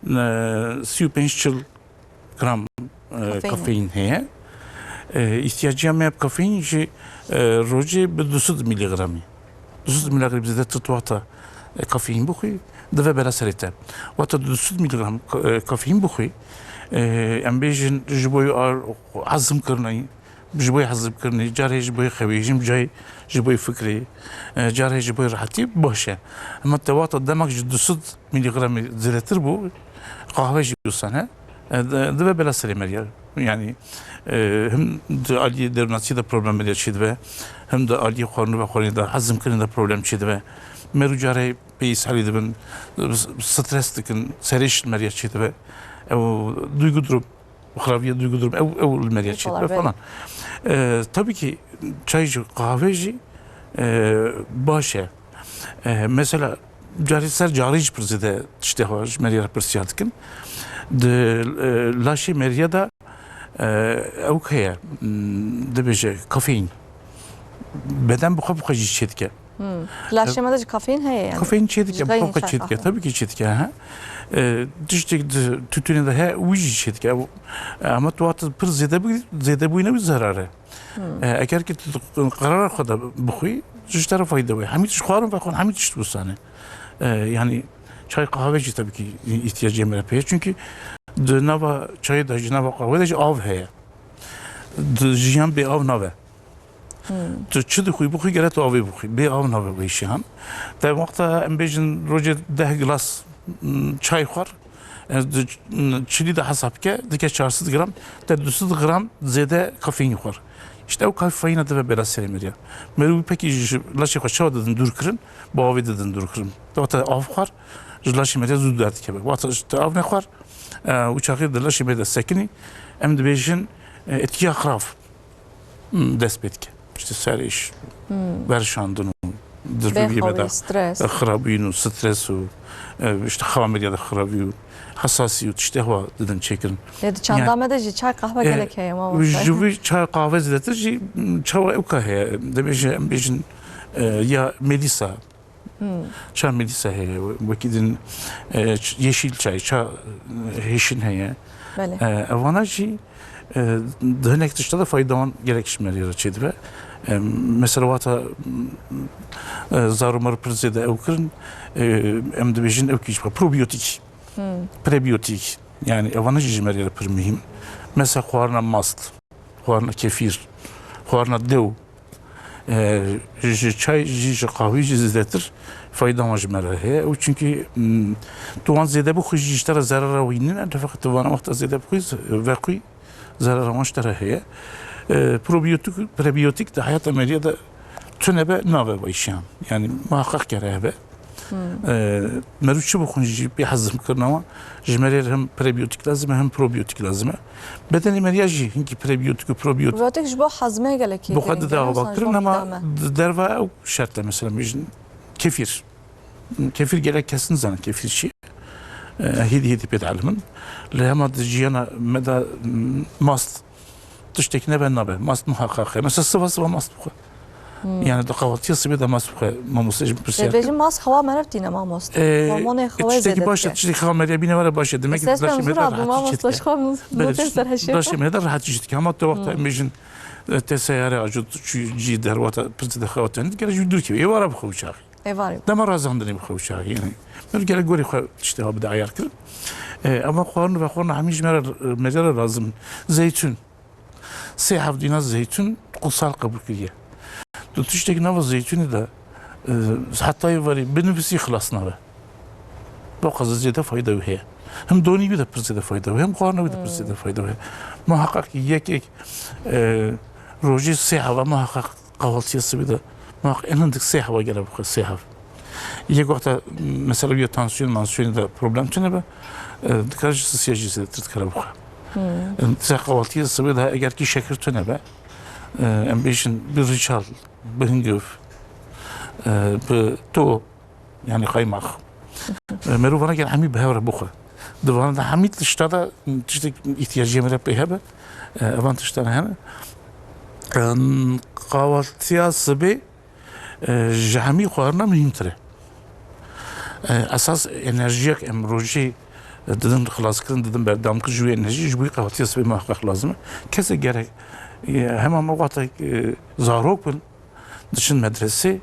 35 gram kafeîn heye. İhtiyacım hep kafeîn ji rojê bi 200 miligramî. 200 miligramî zêde tutwata kafeîn bixwî divê bera serê te. Wata 200 miligram kafeîn bixwî em bêjin ji bo hezm kirinayî ji bo hezmkirinî carê ji bo xewêjîm carê ji bo fikrê carê ji bo rahetî baş e. Ama te wata demek ji 200 miligramî zêdetir bû qahve jî wisa divê bela serê me yani hem de aliyê derunatçî de problem me çi dibe hem de aliyê xwarin ve xwarinê de hezmkirinê de problem çi dibe meru carê peyî helî dibin stres dikin serêş meriye çi dibe ew duygu durum xiraviye duygu durum ew meriye çi dibe falan. Tabii ki çay jî kahve jî baş e. Mesela carî ser carî jî pir zêde tiştê xwe ji meriye re pirsiyar dikin di laşê meriye de ew heye dibêje kafeîn beden bu xwe jî çê dike. laşê me de ji kafeîn heye yani Kafeîn çê dike Ji xeynî bu xwe çê dike tabii ki çê dike tiştek tütünê de he wî jî çê dike ama tu hat pir zêde bûyîne wî zarar e. Eger ki qarara xwe de bixwî ji tera fayda we hemî tişt xwarin ve xwarin hemî tişt wîsane. Yani çay kahve jî tabii ki ihtiyacı me peye çünkü di nava çayê de ji nava kahve de jî av heye. Di jiyan bê av nave. Tu çi dixwî bixwî gere tu avê bixwî bê av nave wê jiyan. Te wexta em bêjin rojê 10 gilas çay xwar çilî de hesab bike dike 400 gram te 200 gram zêde kafeîn xwar. İşte ew kafeîna divê bêra serê me re. Merû pekî ji laşê xwe çawa didin dûr kirin bi avê didin dûr kirin. Wata av xwar ji laşê me re zû derdikeve. Wata te av nexwar û çaxîr di laşê me de sekinî em dibêjin etkiya xirav dest pê dike. İşte serêş berşandin û dirviyê me de stres xirabîn û stres û işte xewa me de xirabî û hesasî û tiştê xwe didin çêkirin. Lê çanda me de jî çay kahve gelek heye mamoste Ji wî çay kahve zêdetir jî çawa ew heye dibêje em bêjin ya melîsa çay melîsa heye wekî din yeşil çay ça hêşin heye belê evana jî di hinek tişta da faydawan gerek ji me re çê dibe. Mesela wata zarûmar pir zêde ew kirin em dibêjin ew kî probiyotik prebiyotik yani evana jî ji me re pir mühim. Mesela xwarina mast, xwarina kefîr, xwarina dew ji çay jî ji qahwî jî zêdetir fayda wan ji me re heye ew çünkü tu wan zêde bixwî jî ji te re zerara wî nîne feqet tu vana wexta zêde bixwî veqî zerara wan ji te re heye. Prebiyotik de hayata me re de tune be nave weşiyan yani muhakkak gere hebe. Merû çi bixwin jî pê hezmkirinawa ji me re hem prebiyotik lazim e hem probiyotik lazim e. Bedenê me ya jî hinkî prebiyotik û probiyotik probiyotik ji bo hezmê gelekî bu xwe dide ava kirin ama di derve ew şert e mesela bêjin kefîr. Kefîr gelek kesin zane kefîr çi hêdî pê dielimin li hema di jiyana me de mast tiştekî nebe nabe mast muhakkak e mesela sıva mast bixwe. Yani da kahvaltıya sibê de mast bixwe mamoste jî pirsiyar bêjin mas xewa me re tîne mamoste hormonê xewê tiştekî baş e tiştekî xewa me re bîne were baş e demek ki Ses laşê ben me de zor abim rahatî mamoste çêdike. şxwa ser heşê laşê me de rahatî çêdike ama te wexta em bêjin te seyare ajot cî derwata pir zêde xewa te gere jî dûr keve ê wara bixwe çaxî. Evarî Dema razandinê bixwe çaxî yani. Merû gelek gorî xwe tiştê bide ayar kirin. Ama xwarin ve xwarin hemî ji me re lazım. Zeytun. Sê hevdîna zeytun kutsal qebûl kiriye. Tu tiştekî nava zeytunî de hetayê werî binivîsî xilas nabe. Bu qeza zêde fayda wî heye. Hem donî wî de pir zêde fayda wî hem xwarina wî de pir zêde fayda wî heye. Muhakkak ki yekek روجي ساعة ما قوالتي السبيدة ما عندك ساعة وجرب ساعة يقعد مثلا بيا تانسيون مانسيون ده بروبلم تنبه دكارج سياجي تذكر بخا ساعة قوالتي السبيدة أجر كي شكر تنبه امبيشن بالرجال بهنجف بتو يعني قيمخ مروفانا كان عمي بهاور بخا دوانا عمي تشتغل تشتك احتياجي مرة بهبه أبان تشتغل هنا قوالتي السبي جهمي قارنا مهم تره اساس انرژیک امروزی دادن خلاص کردن دادن بردام که جوی انرژی جوی قوتی سبی محقق لازمه کسی گره همه موقعات زاروک بن دشن مدرسه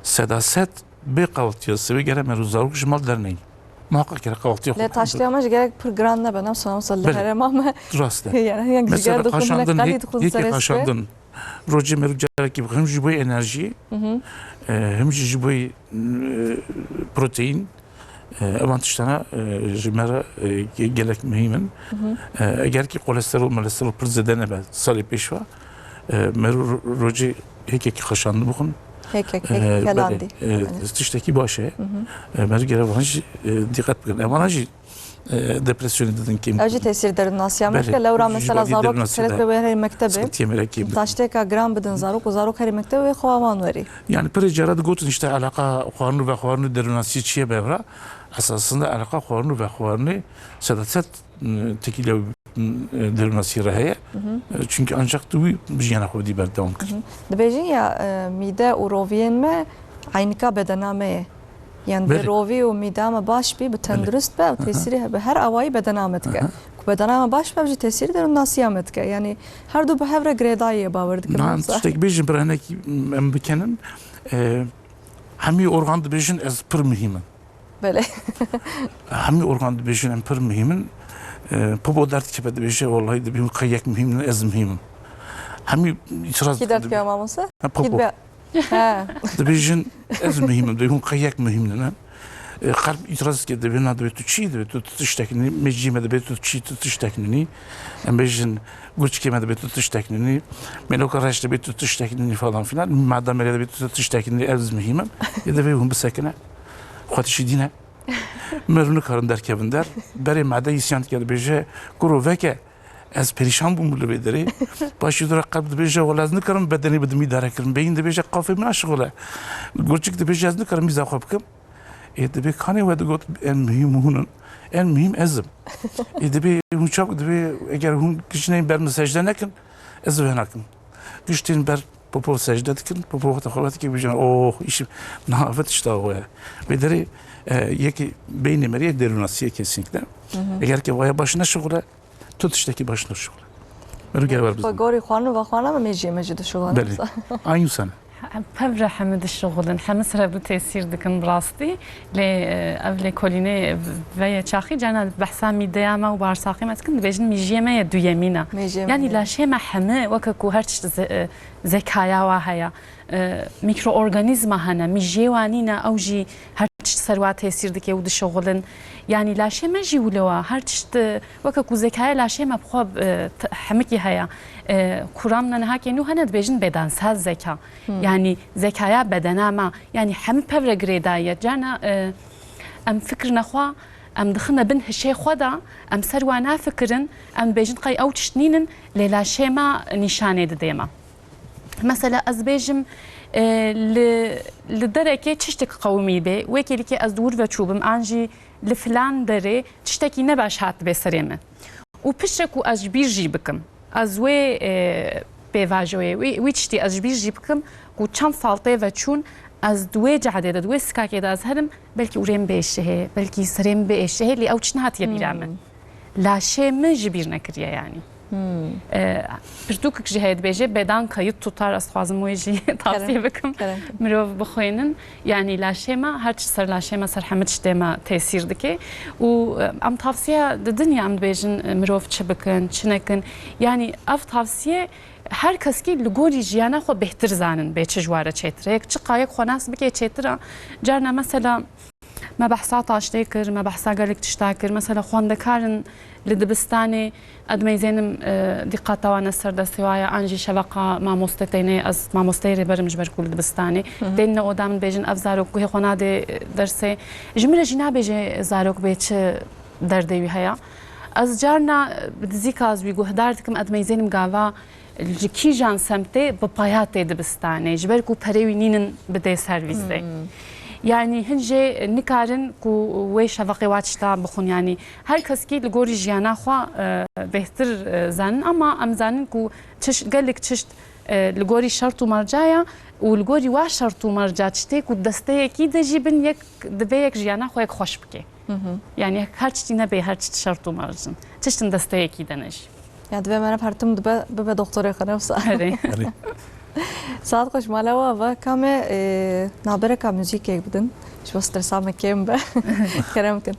سداست به قوتی سبی گره مرو زاروک جمال در نی محقق گره قوتی لا taşlayamaz gerek program ne benim sana sallarım ama درسته yani hangi mesela güzel kaşandın dokunuyor yeki kaşandın روجي مرو جارك هم جيبوي انرجي هم جيبوي بروتين اما تشتنا جمره جلك مهمن اگر كي كوليسترول مالسترول برزدنه به سالي بيشوا مرو روجي هيك خشاند بخون هيك كلاندي تشتكي باشه مرو گره وانج دقت بكن اما نجي depresyonu dedin kim? Acı tesir derin nasiyamet ki Laura mesela zarok seret ve her mektebi taşteka gram bedin zarok her mektebi ve xavan veri. Yani percerad gotun işte alaka xarnu ve xarnu derin nasiye çiye bevra esasında alaka xarnu ve xarnu sedatet tekile derin nasiye rahaya çünkü ancak du bijana xodi berdam kır. Dibejin ya mide u roviyen me aynika bedename yani rovi و میدام باش بی به تندرست به و تأثیری به هر آوایی بدنامت که بدنام باش به وجه تأثیری در ناسیامت که یعنی هر دو به هر گریدایی باورد که نه تشتک بیشتر برهنه کی ام بکنن همی organ بیشتر از پر مهمن بله همی organ بیشتر ام پر مهمن پبو درد که بده بیشتر والله دبیم قیک مهم از مهم همی itiraz کی درد که اماموسه پبو دبیجن از مهمم دبیم قیک مهمن قلب itiraz که دبیم ندبی تو چی دبی تو تشتکنی مجیم دبی تو چی تو تشتکنی ام بیشتر گوش که دبی تو تشتکنی ملوک راش دبی تو تشتکنی falan filan madem öyle دبی تو تشتکنی از مهمم دبی هم بسکنه خودشی دینه مرنو کارن در کبن در برای معده یسیان کرد بیشه کرو وکه از پریشان بوم بله بدری باشی در قلب بیشه ولی از نکارم بدنی بدمی داره کرم بین بیشه قافه من شغله گرچک بیشه از نکارم میزا خواب کم دبی کانی و دگوت en mühim hunun en mühim ezim دبی hun çok دبی eğer hun kişinin ber mesajda nekin ezven hakim güçtin ber popo secde dikin popo taxavat ki bijana oh işim nafet işte o bederi yeki beyni meriye derunasiye kesinlikle eğer ki vaya başına şugule tut işteki başına şugule meru gel var bizim gori xanı ve xana mı mecid şulan beli aynı sana ببرة حمد الشغل حمس ربو تأثير دكن براستي لأولي كوليني ويا شاخي جانا بحثا ميدياما وبارساقي ما تكن بيجن ميجيما يدو يمينا يعني لا شيء ما حمى وككو هرش زكايا وهايا ميكرو أورغانيزما هنا ميجيوانينا أوجي هرش سروات تأثير دكي ود الشغلن يعني لا شيء ما جيولوا هرش وككو زكايا لا شيء ما بخوب حمكي هيا kuramla nehakenu hanet bejin bedensel zeka. Yani zekaya bedenama yani hem pevre gredaya cana em fikrine xwa em dixine bin hişê xwe da em serwana fikirin em bejin qey ew tiştînin lê la şêma nîşanê didêma. Mesela ez bêjim li derekê tiştek qewmî bê wekêlikê ez dûr veçûbim an jî li filan derê tiştekî ne baş hat bê serê min. û piştek û ez bîr jî bikim. از وی پیواژوی وی چتی از بیش جیبکم کو چند سالته و چون از دوی جهده دوی سکاکی از هرم بلکی اوریم بیشه بلکی سریم بیشه لی اوچ نهات یبیرامن لاشه مجبیر نکریه yani پرتوک جهاد بیشه بدن kayıt tutar az fazla muji tavsiye bakım mirov bxoynin yani لاشه ما هر چی سر لاشه ما سر همه چتما تاثیر دکی و ام tavsiye dedin ya am bejin mirov çbakın çnekin yani av tavsiye her kes ki lugori jiyana xo behtir zanin be çjwara çetrek çıqayek xonas bike çetra jarna mesela ما بحثات اشتكر ما بحثا قالك تشتاكر مثلا خوان دكارن لدبستاني قد ما يزينم دقات وانا سرد سوايا انجي شبقه ما مستتيني از ما مستيري برمج بركول دبستاني دينا قدام بيجن افزاروك وهي خنادي درسي جمله جنا بيجي زاروك بيتش دردي هيا از جارنا بدزيك از بيقو هدارتكم قد ما يزينم قاوا الجكي جان سمتي بباياتي دبستاني جبركو بريوينين بدي سيرفيسي يعني هنجي نكارن كو ويش شفقي واتشتا بخون يعني هر كسكي لغوري جيانا خوا بهتر زان اما ام زانن كو تش قالك تشت لغوري شرط ومرجايا ولغوري واش شرط ومرجا تشتي كو دستي اكيد جيبن يك دبيك جيانا خوا يك خوش بكي يعني هر تشتي نبي هر تشت شرط ومرجن تشتن دستي اكيد نجي يعني دبي مرة بحرتم دبي دكتوري خنوسا ساعت خوش مالاوا و كامي نابرة كام موسيقى بدن شو بس ترسامة كيم با كرم كن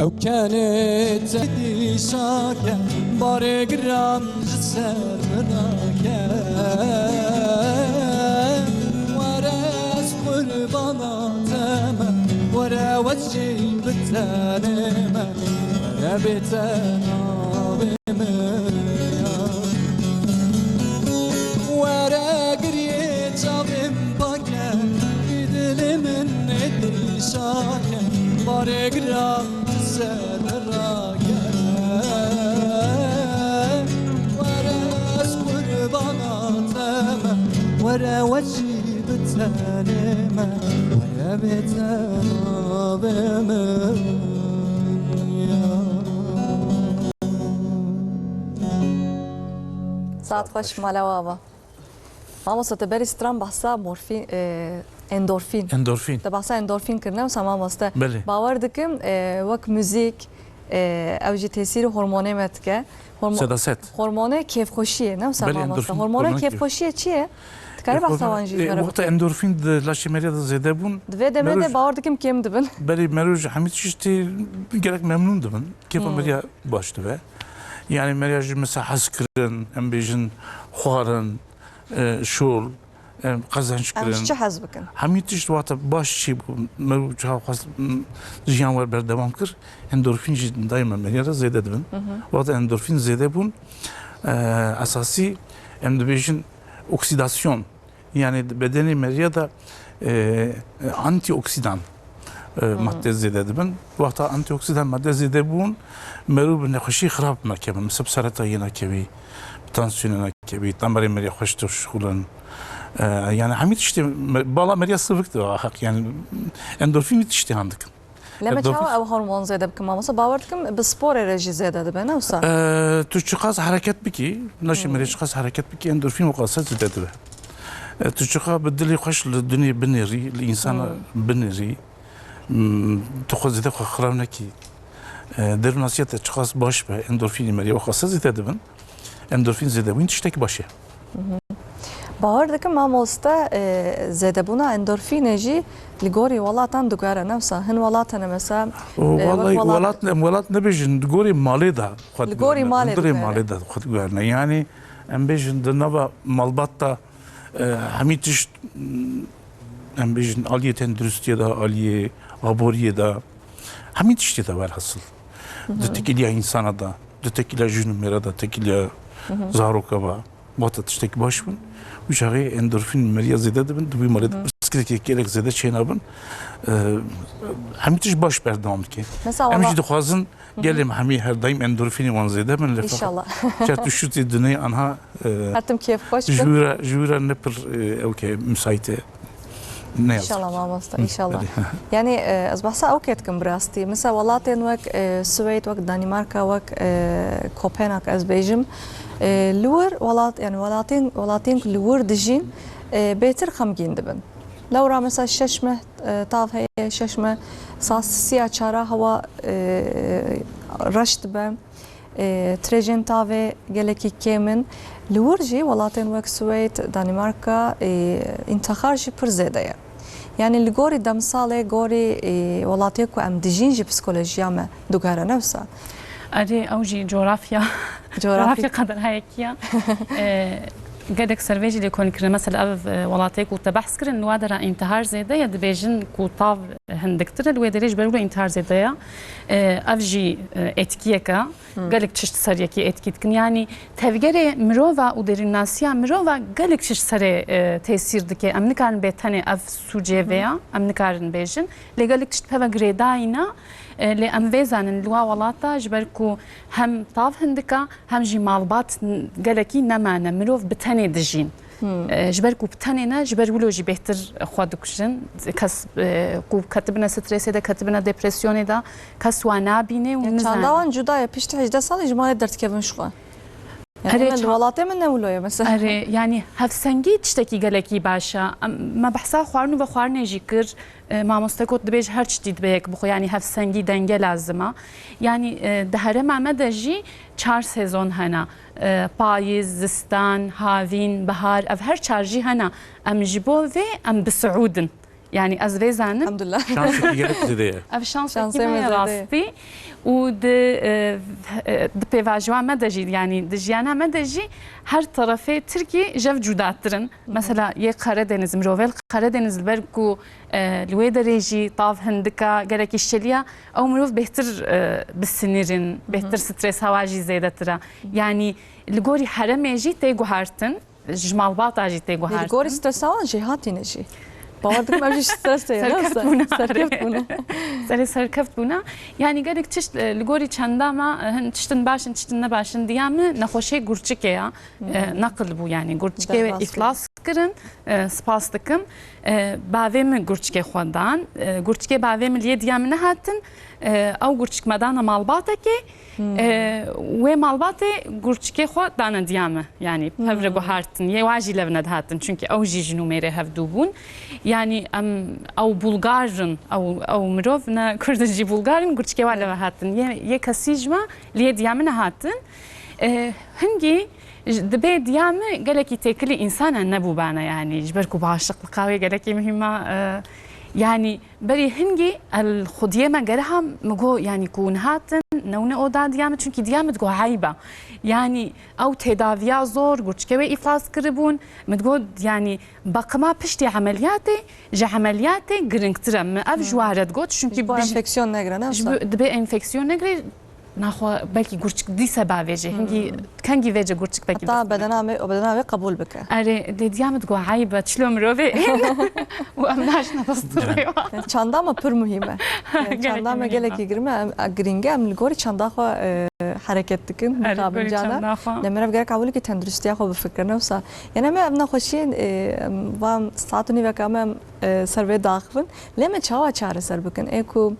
أو كانت تدي شاكة بارقران خسر مناكة ورأس قربانا تاما ورا وجهي بالتانمة ورا بيتنا بمريا ورا قريت عظيم باكا يدل من ندي شاكة بارقران خسر راكة ورأس قربانا تاما ورا وجهي بالتانمة ورا بيتنا بمريا ساعت خوش مالاوا ماما ستبري سترام بحسا مورفين اندورفين اندورفين تبعسا اندورفين كرنا وسما ماستا بله. باور دكم وك موزيك او جي تاثير هورموني متكه سداسات هورموني كيف خوشيه نو بله، سما ماستا اندورفين. هورموني هورموني كيف كيف. خوشيه چیه تكاري بحسا وانجي وقت اندورفين لاشي مريا زياده بون دوی دمه مروج. باور دكم كيم دبن بري مروج حميد شتي قالك ممنون دبن كيف مريا باش دبا يعني مريا مثلا حسكرن ام بيجن خوارن شول قزن شكرن امش چه حزبكن حميد تشت وقت باش شي مروج ها خاص جيان ور بردوام كر اندورفين دائما مريا زياده دبن وقت اندورفين زياده بون اساسي ام بيجن oksidasyon yani bedeni meryada antioksidan madde zede ben vakta antioksidan madde zede bun meru ne خوشی خراب نکه مثل سرطان نکوی تانسیون نکوی تمرین مریا خوش تشخولن yani hamit işte bala merya sıvıktı hak yani endorfin işte handık لما تشاو او هرمون زياده بكم مثلا باور دكم بسبور ريجي زياده دبنا وصا تشخص hareket biki ناشي مريا تشخص hareket biki endorfin وقاصات زده تشخص بدلي خوش للدنيا بنري الانسان بنري تخوز زده خرابنكي در ناسيت تشخص باش به اندورفين مريا وقاصات زده دبن اندورفين زده وين تشتكي باشه باور دکم مامۆستا زێدەبوونا ئەندۆرفینە ژی li gorî welatan digere nefsa hin welatan mesela welat nebêjin di gorî malê de Li gorî malê dirê malê de xwe diguherîne yanî em bêjin di nava malbat da hemî tişt em bêjin aliyê tenduristiye de aliyê aboriyê de hemî tiştê de berhasıl di tekiliya insana da di tekiliya jinûmêra da tekiliya zaroka ve wata tiştekî baş bin wî endorfîn meriya zêde dibin di wî malê de gelek zede çenabın hemî tiş baş berdam dike. Em jî dixwazin gelêm hemî her daim endorfînê wan zêde bin lê İnşallah. çet şutê dunê anha Hatim keyf xweş bin. ji wî re ne pir ewke müsait e. İnşallah mamosta inşallah. Yani ez behsa ew ketkim bi rastî. Mesela welatên wek Swêd wek Danimarka wek Kopenhag ez bêjim li wir welat yani welatên ku li wir dijîn bêtir xemgîn dibin. لورا مثلا ششمه طاف هي ششمه ساسيا çara hava رشت به ترجن طاوه geleki kemin لورجي ولاتن وك سويت دانماركا انتخار جي پر زيده يعني لغوري دمساله غوري ولاتي كو ام دجين جي بسيكولوجيا ما دوغارا نفسا اري اوجي جغرافيا قدر هيكيا قدك سرفيجي اللي يكون كرنا مثلا أف ولاتيك وتبحث كرن نوادر انتحار زيدا يا دبيجن كوطاف هندكتر الوادريج بقولوا انتحار زيدا أفجي اتكيكا قالك تشت سريكي اتكيتكن يعني تفجري مروفا ودريناسيا مروفا قالك تشت سري تأثير دكي أمنكارن بيتاني أف سوجيفيا أمنكارن بيجن اللي قالك تشت بها جريداينا لأم ويزانن لوا ولاتا جبركو هم طاف هندكا هم جي مالبات قالكي نمانا مروف بتاني دجين جبركو بتانينا جبرولو جي بهتر خودكشن كس كو كتبنا ستريس دا كتبنا ديبرسيون دا كس وانابينه ونزان چندان جدای پیش 18 سال جمال درد کردن شو يعني الولاطة من نولوية مثلا يعني هفسنجي تشتكي قالكي باشا ما بحسها خوارنو وخوارني جيكر ما مستقود دبيج هر جديد بيك بخو يعني هفسنجي دنجة لازمة يعني دهره ما مدجي 4 سيزون هنا بايز زستان هافين بهار اف هر چارجي هنا ام جيبو في ام بسعودن يعني از ويزانم الحمد لله şanslı gelip zede اف شانس كيما راستي ود بيفاجوا مدجي يعني دجيانا مدجي هر طرفي تركي جف جوداترن مثلا يه قردeniz مروفل قردeniz بركو الويدريجي طاف هندكا قالك الشليا او مروف بهتر بالسنيرن بهتر ستريس هواجي زياده ترى يعني الجوري حرميجي تيجو هارتن جمال باطاجي تيجو هارتن الجوري سترسان جهاتي نجي باوردك ما بيجي سترس سركفت بونا يعني قالك تشت لغوري چنداما هن تشتن باشن تشتن نباشن ديامه نخوشي گورچكيا نقل بو يعني گورچكي افلاس كرن سپاس دكم باوي من گورچكي خودان گورچكي باوي من ليه ديام نهاتن او گورچك مدانا مالباتكي و مالباتي گورچكي خو دانا ديامه يعني بفرغو هارتن يواجي لبند هاتن çünkü او جي جنوميري هفدوبون يعني ام او بلغارن او مروفنا كردجي بلغارن گورچكي ولا هاتن يه كسيجما ليه ديامه هاتن هنجي دبي ديامه قالكي تاكلي انسان نبو بانا يعني جبركو بعشق القاوي قالكي مهمه يعني بري هنجي الخديه ما جرها مجو يعني كون هاتن نونه اودا ديامه çünkü ديامه تجو عيبه يعني او تداويا زور گرچكوي افلاس كربون متقول يعني بقما بشتي عملياتي جا عملياتي جرينكترا ما اف جوارد قلت çünkü انفكسيون نغرا نفسها دبي انفكسيون نغري ناخو بلكي گرچك دي سبب وجه هنجي كانجي وجه گرچك بلكي طبعا بدنا قبول بك اري دي ديامت جو عيبه تشلوم روبي وامناش نفسطري çanda ama pür mühime çanda mı geleki girme gringe am ligori çanda xo hareketlikin mutabık cana nemre gerek kabul ki tenduristiya xo bifkir nefsa yani me amna xoşin vam saatuni ve kamem serve daxvin leme çava çare serbikin eko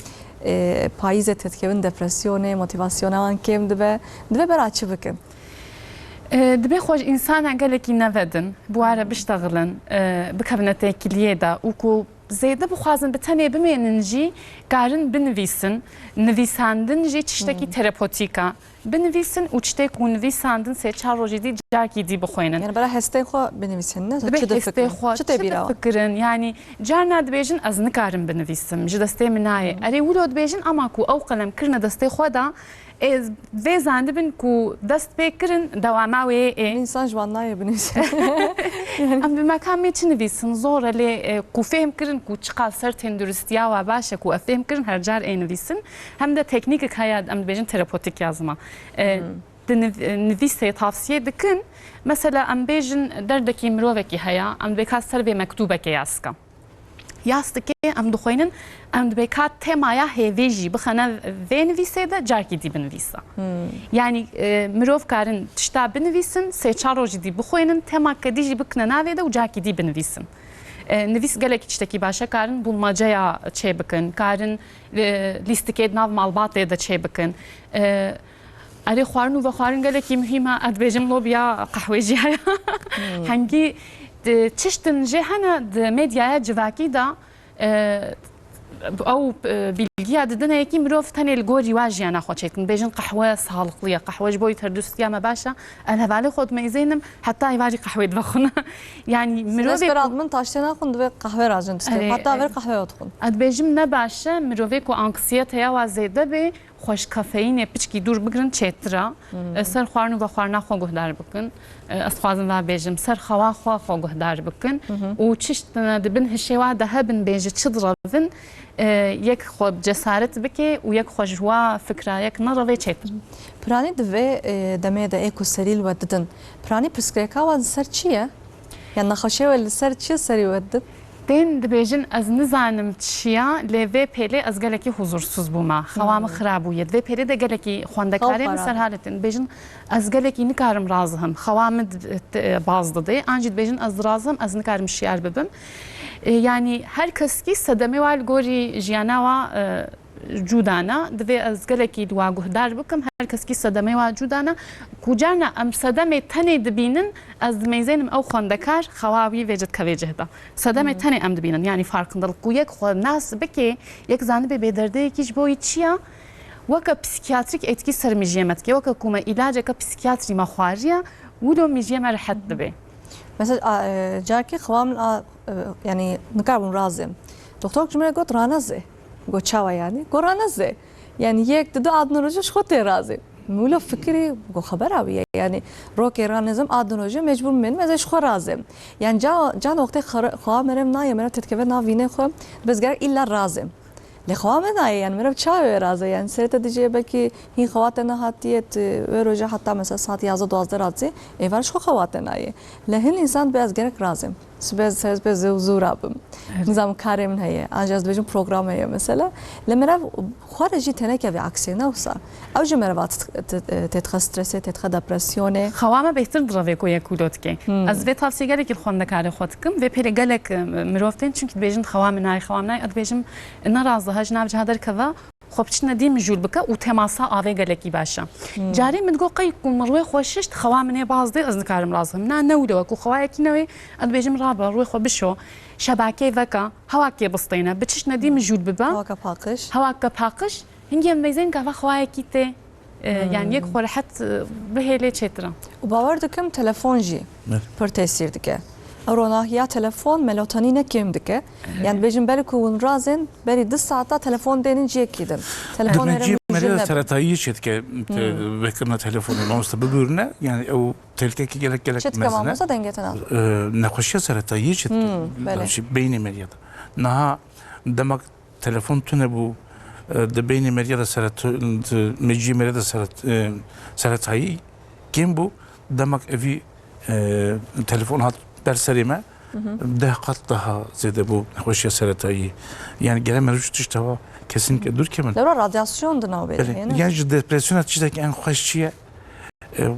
پاییزه تدکیون دپرسیونه موتیواسیونه آن کم دبه برای بکن دبي خوش إنسان قالكي نفدن بوارا بيشتغلن بكابنة كلية دا وكو زيدا بخوازن بتاني بمين نجي قارن بنفيسن نفيساندن جي تشتكي تيرابوتيكا بنویسن و تشتێک و نویساندن سێ چهار ڕۆژی دی جارکی دی بخوێنن يعني برا هستين خو بنويسن نه دەبێت چه هێستەی خۆ چه تبيرا فکرن ینی جار نادبێژن ئەز نکارم بنویسم ji destê min nayê erê wilo dibêjin ama ku ew qelem kirine destê xwe da vê zandibin ku dest pê kirin dewama wê ê insan jwan naye bنويسن em bi mekamê çi nivîsin zor e lê ku fêm kirin ku çiqa ser tenduristiya we baş e ku ev fêm kirin her car ê nivîsin hem de teknîkek heye em dibêjin terapötik yazma di nivîsê tavsiye dikin mesela em bêjin derdekî mirovekî heye em dibêka ser vê mektûbekê yaz bike yaz dike em dixwînin em dibêka temaya hêvê jî bixene vê nivîsê de carkî dî binivîse yani mirov karin tişta binivîsin sê çar rojî dî bixwînin temakkedî jî bikine navê de û carkî dî binivîsin nivîs gelekî tiştekî başa karin bulmaceya çê bikin karin lîstikê nav malbatê de çê bikin erê xwarin û vexwarin gelekî mühîm e ez dibêjim lobiya qehwêjî heye hengî tiştin jê hene di medyaya civakî da ew bilgiya didin heyekî mirov tenê li gorî wa jiyana xwe çêkin bêjin qehwe sağlıklı ye qehwe ji bo terdûstiya me baş e el hevalê xwe dimeyzênim heta îvarî qehwê divexwin yani mirovê mirovê admin taştena xun dibe qahve razın diste hatta ver qahve otxun ez dibêjim ne baş e mirovê ku anksiyeteya wa zêde bê xweş kafeînê piçkî dûr bigirin çêtira ser xwarin û vexwarina xwe guhdar bikin ez dixwazim ve bêjim ser xewa xwe xwe guhdar bikin û çiştine dibin hişê wa de hebin bêje çi direvin yek xwe cesaret bike û yek xwe ji wa fikra yek nerevê çêtir Piranî divê demê de ê ku serî li we didin piranî pirsgirêka wan li ser çi ye yan nexweşê we li ser çi serî we didin Tên dibêjin ez nizanim çiya lê vê pêlê ez gelekî huzursuz bûma xewa me xirab bûye vê pêlê de gelekî xwendekarê min ser haletên dibêjin ez gelekî nikarim razihim xewa min baz didê an jî dibêjin ez razim ez nikarim şiyar bibim yani her keskî sedemê wa li gorî jiyana wa cudana divê ez gelekî li wa guhdar bikim her keskî sedemê wa cudana ku carna em sedemê tenê dibînin ez dimeyzênim ew xwendekar xewa wî vê dikeve cihda sedemê tenê em dibînin yani farkındalık ku yek xwe nas bike yek zanibê bêderdeyekî ji bo wî çi ye weke psikiyatrik etkî ser mijiyê me dike weke ku me îlaceka psikiyatrî me xwariye wilo mijiyê me rihet dibe mesela carkî xewa min yani nikarbûn razim doktor ji me got ranezê got çawa yani got ranezê yani yek dide adnan hoca ji xwe tê razî Mula fikri go xeber abiye yani rokê ranezim adin hoca mecbur min ez ji xwe razim yani can wextê xewa merem naye mere tetkeve nav vînê xwe bez gerek illa razim li xewa me naye yani mere çavê raze yani serê te dicê belkî hîn xewa te nehatiye wê roja heta mesela saat 11-12 razê êvar ji xwe xewa te naye li hin însan bez gerek razim bez zû rabim nizam karê min heye anja ez dibêjim program heye mesela li mere xwe re jî tenekevê aksê ne wisa ew jî mere têdixe stresê têdixe depresyonê xewa me bêhtir direvê ku yek wilo dike ez vê tavsiyegerekî xwendekarê xwe dikim vê pêrê gelek mirov tên çunkî dibêjin xewa min nayê xewa min nayê ez dibêjim neraz dihe ji nav ciha derkeve xwe biçine dî mijûl bike û temasa avê gelekî baş e carê min digot qey ku min rûyê xwe şişt xewa min ê baz dê ez nikarim razim na ne wilo ku xewayekî newê ez dibêjim rabe rûyê xwe bişo şebekê veke hewakê bistêne biçişne dî mijûl bibe hewake paqij hingî em mêzên gava xewayekî tê yani yek xwe rehet bihêlê çêtir e û bawer dikim telefon jî pir tesîr dike ronahiya telefon melatoninê kêm dike yani dibêjin berî ku hûn razên berî 2 saata telefon dênin ciyekî din telefon merê seretayî çêdike vekirina telefonê mamosta bibûrine yani ew tehlikekî gelek çêdike mamosta dengetena nexweşiya seretayî çêdike beynê merîya de niha demek telefon tune bû di beynê merîya de meciyê merîya de seretayî kêm bû demek evî telefon hat berserê me deh qat daha zêde bû nexweşiya seretayî yani gere me ji tişta kesinlikle dur kemin lewra radyasyon di nav bêrê yani ji depresyona tiştekî en xweş çi ye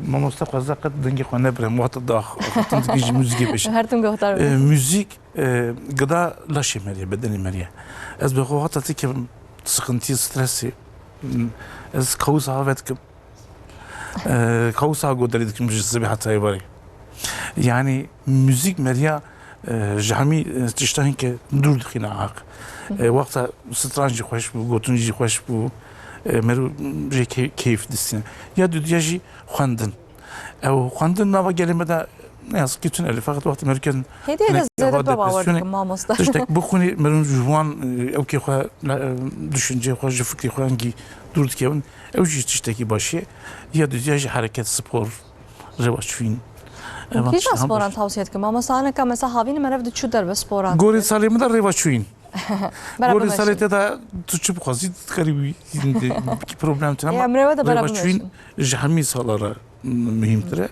mamosta xweza qet dengê xwe nebirim wata da xatin dikî ji müzikê pêşin her tim gohtar müzik gıda laşê me bedenê me ye ez bi xwe wata tikim sıkıntı stresi ez kawsa ve dikim kawsa goderî dikim ji sibê hetayê varê yani müzik merya jami tiştahên ke dûr dixîne aq wexta stranjî xweş bû gotin jî xweş bû مرو جی کیف دستین یا دیجی خواندن او خواندن نوا گلمه دا نه از کی تون فقط وقتی مرکن هدیه ده زیاده باور ما مستر تشتك بخوني مرون جوان او كي خو düşünce خو فكري خو انجي دورت كيون او جي تشتكي باشي يا دجاج حركات سبور رواچفين كيش سبوران توصيت كما مثلا كمثلا هاوين مرف دو چو در سبوران گوري سالم دا رواچوين گوري سالت دا تشب خازي قريبي ki problem تمام رواچوين جهمي سالارا مهمتره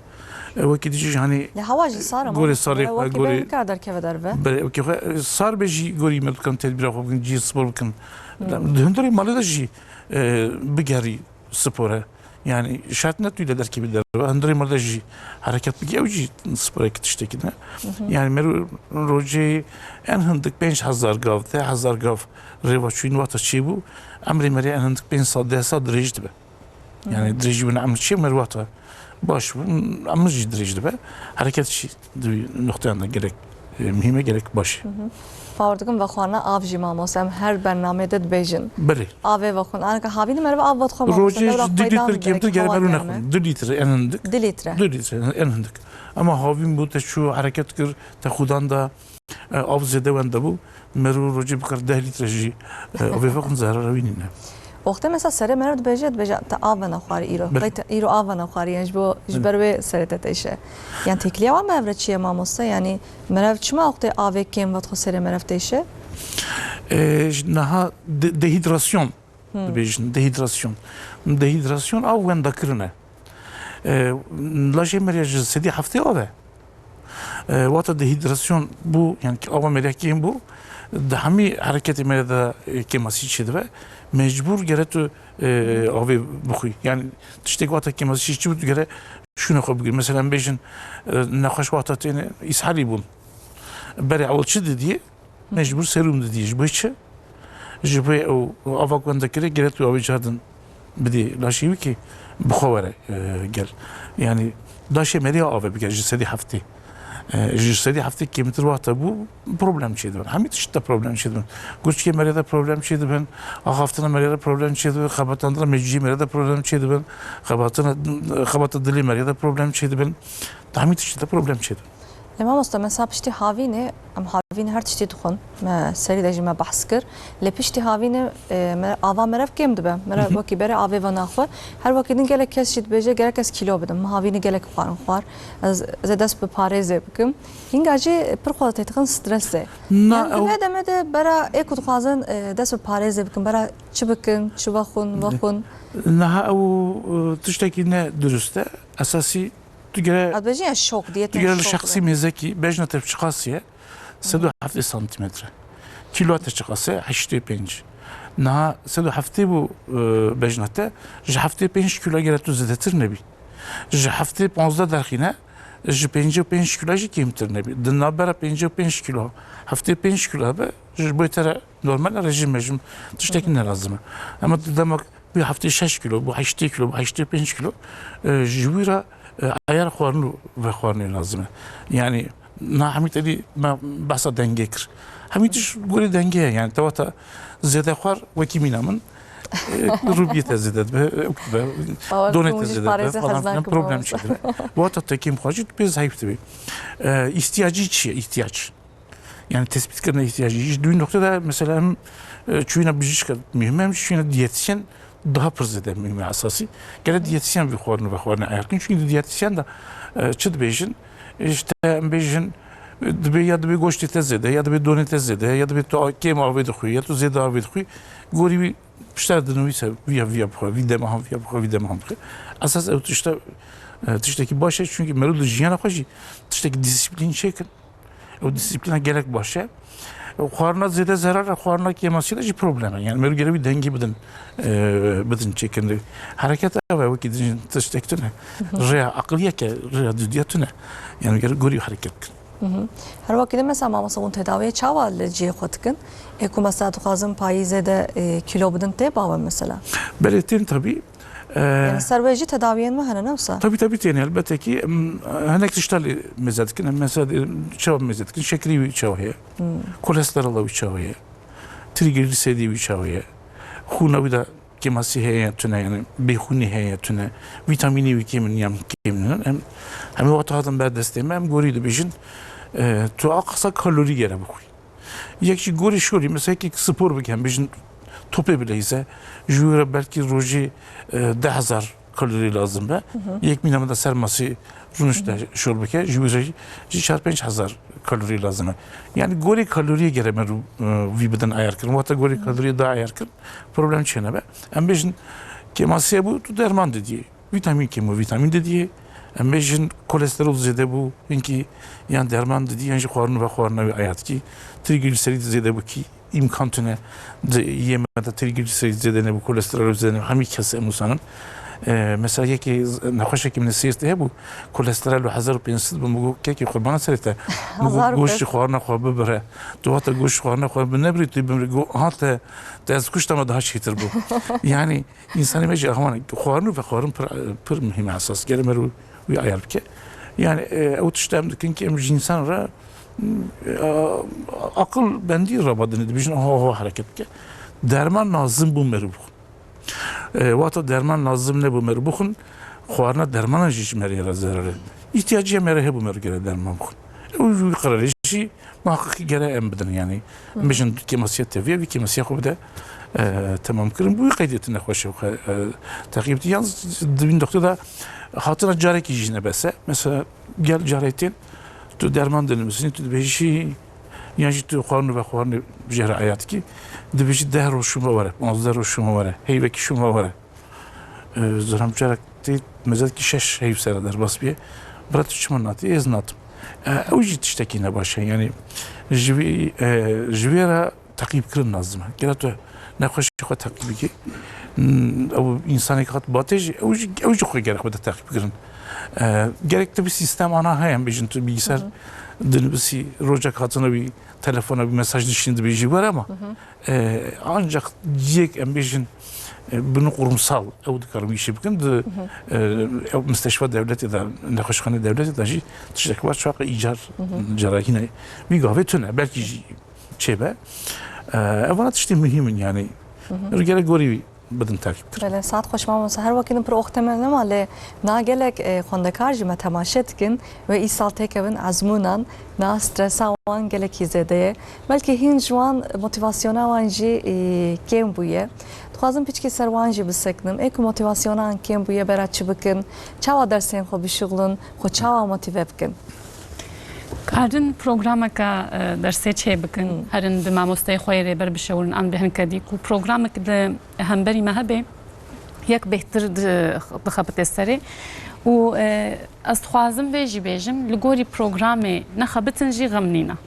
وقتی دیگه هنی لحواجی سارم گوری ساری گوری کردر که بدر به بله وقتی سار بجی گوری مدکن تدبیر خوب کن جی سپور کن هندری مالی داشتی بگری سپوره yani şart net öyle der ki bir der هندری مالی داشتی hareket بگی اوجی سپوره کتشته کنه yani mer روزی en هندک 5000 gav 10000 gav revaçuyn vata çi bu amri meri en هندک 500 درجه be yani درجه ben amri çi mer vata baş amıcı derece be hareket şey noktalarında gerek mühime gerek baş. Pardon ve xana avcı mamosam her bernamede dbejin. Beri. Ave ve xana anka havini merve avvat xama. Roje dilitr kemtir gelmeru nakun. Dilitr enendik. Dilitr enendik. Ama havin bu te şu hareket kır te xudan da avzede wenda bu meru roje bikar 10 litre ji ave fakun zarar vinine. وقتی مثلا سری مرد بجد تا آب نخواری ایرو آب نخواری یعنی جو جبروی سرت تیشه یعنی تکلیه و مفرد چیه ما مسته یعنی مرد چما وقتی آب کم وقت خو سری مرد تیشه نها dehidrasyon بیشتر dehidrasyon آب وند کرنه لاشه مریج سدی هفته آبه وقت dehidrasyon bu yani آب مریکیم bu da hami hareketi merada keması içinde mecbur gere tu abi buxuy yani tiştek vata keması içi gere şunu koyabilir mesela bejin nakhaş vata tene ishali bun beri avulçı dediği mecbur serum dediği bu içi jibe o avakvanda kere gere tu abi jardın bidi laşivi ki buxavare gel yani daşe meri abi bir gece sedi hafte جسدی هفته کمتر وقت بو problem چیده بن همین تشت problem چیده بن گوش که مریض problem چیده بن آخافتن مریض problem چیده بن خبرتان در مجی مریض problem چیده بن خبرت دلی مریض problem چیده بن همین تشت problem چیده لما مستمسا بشتي هاويني ام هاويني هر تشتي دخون ما سري دجي ما بحث كر لبشتي هاويني آوا مرف كم دبه مرف وكي بري آوي وناخو هر وقت دين گلك کس شد بيجي گلك کس کیلو بدم ما هاويني گلك خوارن خوار از دست به پاريزه بكم هين گاجي پر خود تتخن سترس يعني هذا مده برا ايكو خوازن دست به پاريزه بكم برا چي بكن چي بخون وخون نه او تشتكي نه درسته اساسي تجرى أبجي الشوك ديت تجرى الشخصي مزكي بجنة تشخاصية 7 سنتيمتر كيلو تشخاصية 85 نها 7 بو بجنة جحفتي 5 كيلو جرى تزدتر نبي جحفتي 15 دقيقة ج 5 كيلو جي كيمتر نبي دنا برا 5 كيلو هفتي 5 كيلو با جبوي ترى نورمال رجيم تشتكي لازم اما قدامك بو هفتي 6 كيلو بو 8 كيلو بو 5 كيلو جويرا ayar خوارنو و خوارنو لازمه yani ناهميت دي ما بحث دنگه كر هميتش گوري دنگه يعني توتا زياده خوار وكي مينامن روبيت زيادت به دونت زيادت falan problem çıktı. Bu hatta tekim hacit biz hayıf tabii. İhtiyacı çi ihtiyaç. Yani tespit kırına ihtiyacı. Düğün noktada mesela çuyuna bir şey mühim hem çuyuna diyetisyen daha pırzede mühim asası. Gene diyetisyen bir xwarını ayarkın. Çünkü diyetisyen de çıt bejin işte bejin ya da bir goşti tezede ya da bir donet tezede ya da bir to kem aved xuy ya da zeda aved xuy gori bir pişterdin ise via videm asas işte tişteki başa çünkü merud jiyana xoji tişteki disiplin çekin. O disipline gerek başa. Xwarına zede zarar, xwarına kemasıyla ji problem. Yani mer gere bir denge bidin çekindi. Hareket ve o ki tiştekine. Rea akliye ke rea düdiyatune. Yani gere gori hareket. هر وقت مثلا ما مثلا تداوی چاوا لجی خود کن اکو مثلا تو خازم پاییزه ده کیلو بدن ته باور مثلا بلتين tabii yani serveji tedaviyen mi hani neyse tabii yani elbette ki henek tiştali mezatkin mesela çava mezatkin şekeri çava kolesterol çava trigliseridi çava xuna bir de كماسي هي تنا يعني بيخوني هي تنا فيتاميني وكيمن يام كيمن هم وقت هذا بعد استمام قولي دبيجن تو أقصى كالوري جرا بخوي يكشي قولي شوري مثلا كي سبور بكم بيجن توبي بليزه جورا بلكي روجي 10,000 kalori lazım be. Yek minamda serması runuşta şorbeke jüri 4-5,000 kalori lazım. Yani gori kaloriye gereme vibeden ayar kırın. Hatta gori kaloriye daha ayar kırın. Problem çene be. Ambejin kemasiye bu derman dediği. Vitamin kemo vitamin dediği. Ambejin kolesterol zede bu. İnki yani derman dediği yani kuarını ve kuarına bir ayat ki. Trigliserit zede bu ki. İmkan tüne yemede trigliserit zede ne bu kolesterol zede ne. Hami kese musanın. مثلا یکی نخواشه که من سیرته هبو کلسترول و 1500 بمگو که قربان سرته مگو گوشت خوار نخواه ببره دوات گوشت خوار نخواه بنبری توی بمری گو هات از کشت ما ده چیتر بو یعنی انسانی میشه اخوان خوارن و خوارن پر مهم اساس گرم رو وی عیار بکه yani o tuştam dikin ki emri insan ra akıl bendi rabadını dibijin o hareket ke derman lazım bu meru وقت درمان لازم نه بمر بخون خوارنا درمان جیش مریه را زرره احتیاجی مریه بمر گره درمان بخون او قرارشی محققی گره ام بدن yani میشن کیماسیت تفیه و کیماسیت خوب ده tamam kırın bu kaydeti ne hoş takipti yalnız dibin doktor da hatırla careki jine bese mesela gel caretin tu derman denemesini tu beşi yani tu خوارن و خوارن بجهر حيات کی دبیجی ده روشون واره 11 روشون واره هیو کیشون واره زرم جرک تی مزد کی 6 هیو سر در باس بیه برات چمن ناتی از ناتم اوجی تشتکی نباشه yani جویرا تعقیب کردن لازمه گرت نخوش خود تعقیبی کی او انسانی که باتج اوجی خود گرک بده تعقیب کردن gerekli bir sistem ana hayem bejin tu bilgisayar dönübüsi roca katına bir telefona bir mesaj dışında bir şey var ama ancak diyek embejin bunu kurumsal evdikarım işi bugün de müsteşfa devlet ya da nekhoşkhane devlet ya da şey tiştek var çok icar jarahine bir gayet tüne belki çebe evana tişte mühimin yani rügele gori بدن ترکیب کرد. بله ساعت خوش ما هر وقتی پر اختمال نماله ناگلک خواندکار جمع تماشات کن و ای سال تکون عزمونان نا استرس وان گلکی زده بلکه هین جوان موتیواسیونا وانجی کم بویه خوازم پیچ که سروانجی بسکنم ایک موتیواسیونا کم بویه برات چی بکن چاوا درسین خو بشغلن خو چاوا موتیو بکن کارن پروگراما که درسی چه بکن هرن به ماموستای خویره بر بشورن آن بهن کدی کو پروگراما که هم بری مهبه یک بهتر دخبت استری و از خوازم بیجی بیجم لگوری پروگرامی نخبتن جی غمنینا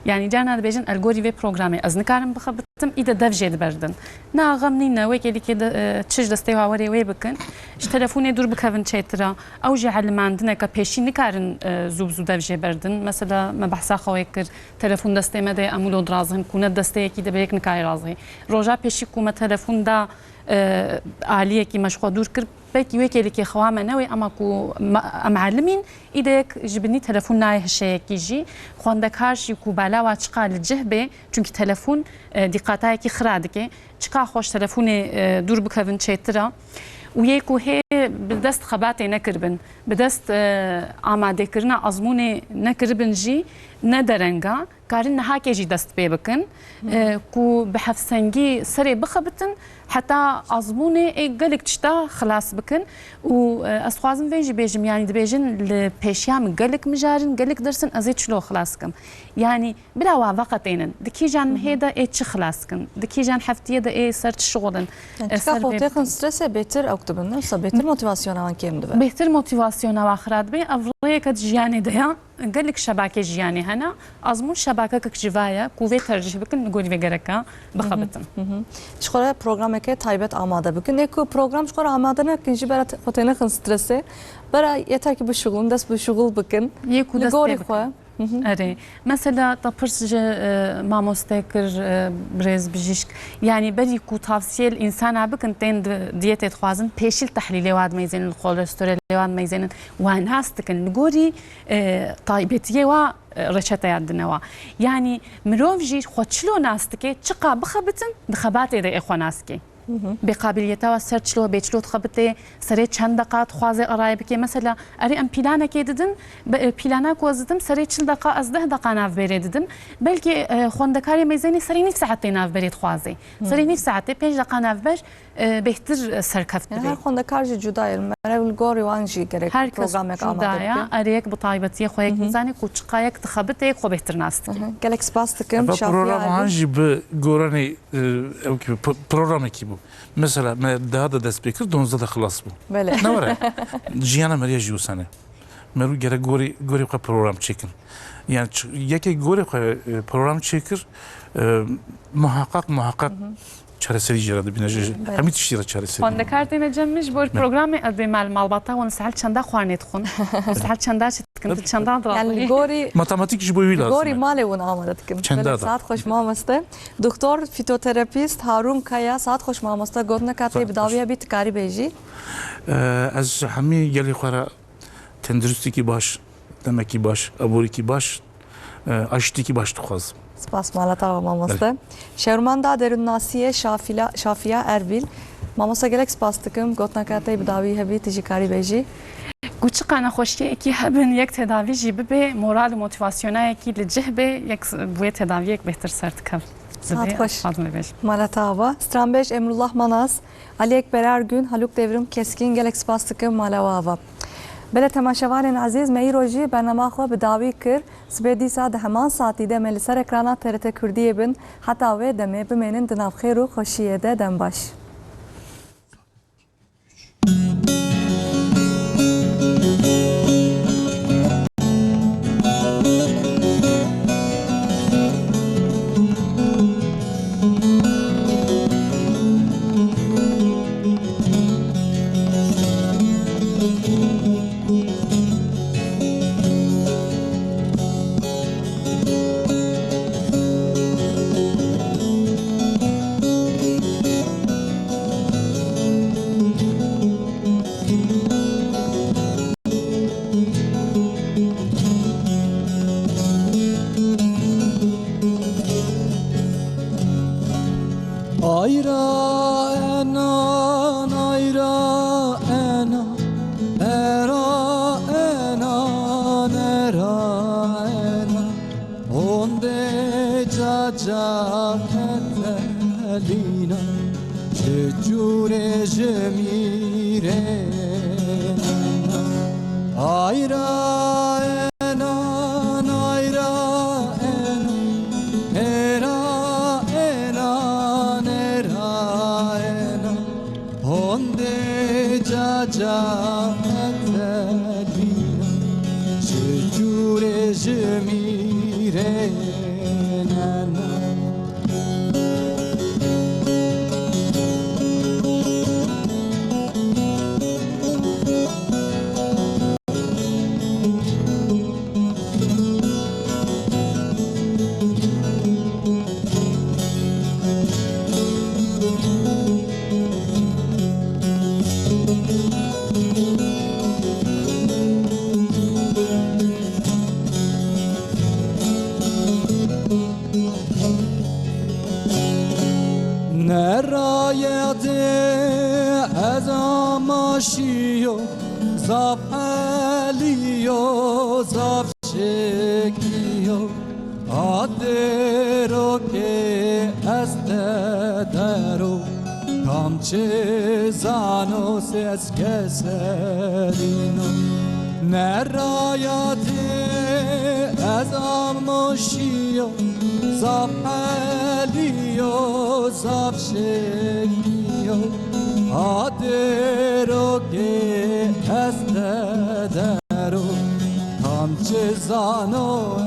يعني جانا بيجن الجوري في برنامج از نكارم بخبطم إذا دفجت بردن نا غمنينا ويك اللي كده تشج دستيوا وري وي بكن اش تلفوني دور بكفن شيترا او جي علم عندنا كبيشي نكارن زوبزو دفجت بردن مثلا ما بحثا خويكر تلفون دستي ما ده امولو درازهم كونه دستي كده بيك نكاي رازي روجا بيشي كوما تلفون دا عاليه كي مشخو دور كر بيت ويك اللي كي خوامه نوي اما كو معلمين ايدك جبني تلفون ناي هشي كيجي خوندك هاشي كو بالا واتشقا الجهبه چونكي تلفون دقاتاي كي خرادكي چقا خوش تلفون دور بكفن چيترا ويكو هي بدست خباتي نكربن بدست آماده كرنا ازموني نكربن جي ندرنگا كارن هاكي جي دست بيبكن كو بحفسنجي سري بخبتن حتى ازموني اي قلق تشتا خلاص بكن و اسخوازم فيجي بيجم يعني دبيجن البيشيام قلق مجارن قلق درسن ازيت شلو خلاصكم يعني بلا وافقتين دكي جان هيدا اي تش خلاصكم دكي جان حفتيه دا اي سرت شغلن سر تاخن ستريس بيتر اكتبن نفسه بيتر موتيفاسيون وان كيم دبا بيتر موتيفاسيون واخرات بي افضليه كتجياني ديا قال لك شبكه جياني هنا ازمون شبكه كجوايا كوفي ترجح بكن نقول في جركا بخبطن شخوره برنامج که تایبت آماده بکن اکو پروگرام شخوره آماده نکن جی برات خاطر خن استرسه برای yeter ki bu şugul ders bu şugul bakın نگاری خواه أري مثلا تبرز ماموستيكر برز بجيشك يعني بدي كو تفصيل الإنسان عبكن تين ديت خوازن بيشيل تحليل واد ميزان الكوليسترول واد ميزان وناس تكن نقولي طيبتيه و رشته يدنوا يعني مروف جي خوتشلو ناس تكي تشقى بخبتن دخبات إذا إخو ناسكي بقابلیتها و سر چلو بیچلو تخبته سری چند دقیقه خوازه آرای بکی مثلا اری ام پیلانه که دیدن پیلانه کوزدم سری 40 دقیقه از 10 دقیقه ناف برید دیدم بلکه خوندکاری میزنی سری نیف ساعت ناف برید خوازه سری نیف ساعت 5 دقیقه ناف بر بهتر سرکفت هر خوندکار جدای مرا گوری وانجی گرک هر کس پروگرام جدایا اری یک بطایبتی خویک میزنی کوچقا یک تخبته خو بهتر ناست گلک سپاس دکم و شافی پروگرام علی هنجی به گورانی پروگرامی کی bu. Mesela daha da dest bekir 12 خلاص bu. بله Ne var? Jiyana Maria Jusane. Meru gere gori program çekin. Yani yeke gori program çekir muhakkak çareseri jaradı binajı. Hamit işleri çareseri. خوندکار دینا جمعش بر پروگرام ادی مالباتا و نسال چنده خوانیت خون نسال چنده شد کنت چنده yani دراغلی گوری Matematik işi boyu lazım. گوری مالی اون آماده دکم چند بله دادا؟ ساعت خوش مامسته دکتر فیتوتراپیست هارون کایا ساعت خوش مامسته گفتن که تی بداویه بیت کاری بیجی از همی گلی خورا تندرستی کی baş demek ki baş aburi ki baş aştı ki baş tuğaz. سپاس مالتا و مامسته شرمنده درون ناسیه شافیا اربیل مامسته گلک سپاس دکم گفتن که تی بداویه بیت تیجی کاری بیجی گوچقا نخوشی کی هبن یک تداوی جیب به مورال و موتیواسیونه کی لجه به یک بوی تداوی یک بهتر سرت کف ساعت خوش مالتا و استرامبش امرullah Manas Ali Ekber Ergün Haluk Devrim Keskin gelek spas tıkım malava بله تماشاوان عزیز می روزی برنامه خو بداوی کر سبدی ساعت همان ساعتی ده ملی سر اکرانات ترت کردیه بن حتی و دمه بمینن دناف خیر و خوشیه ده دم باش Zano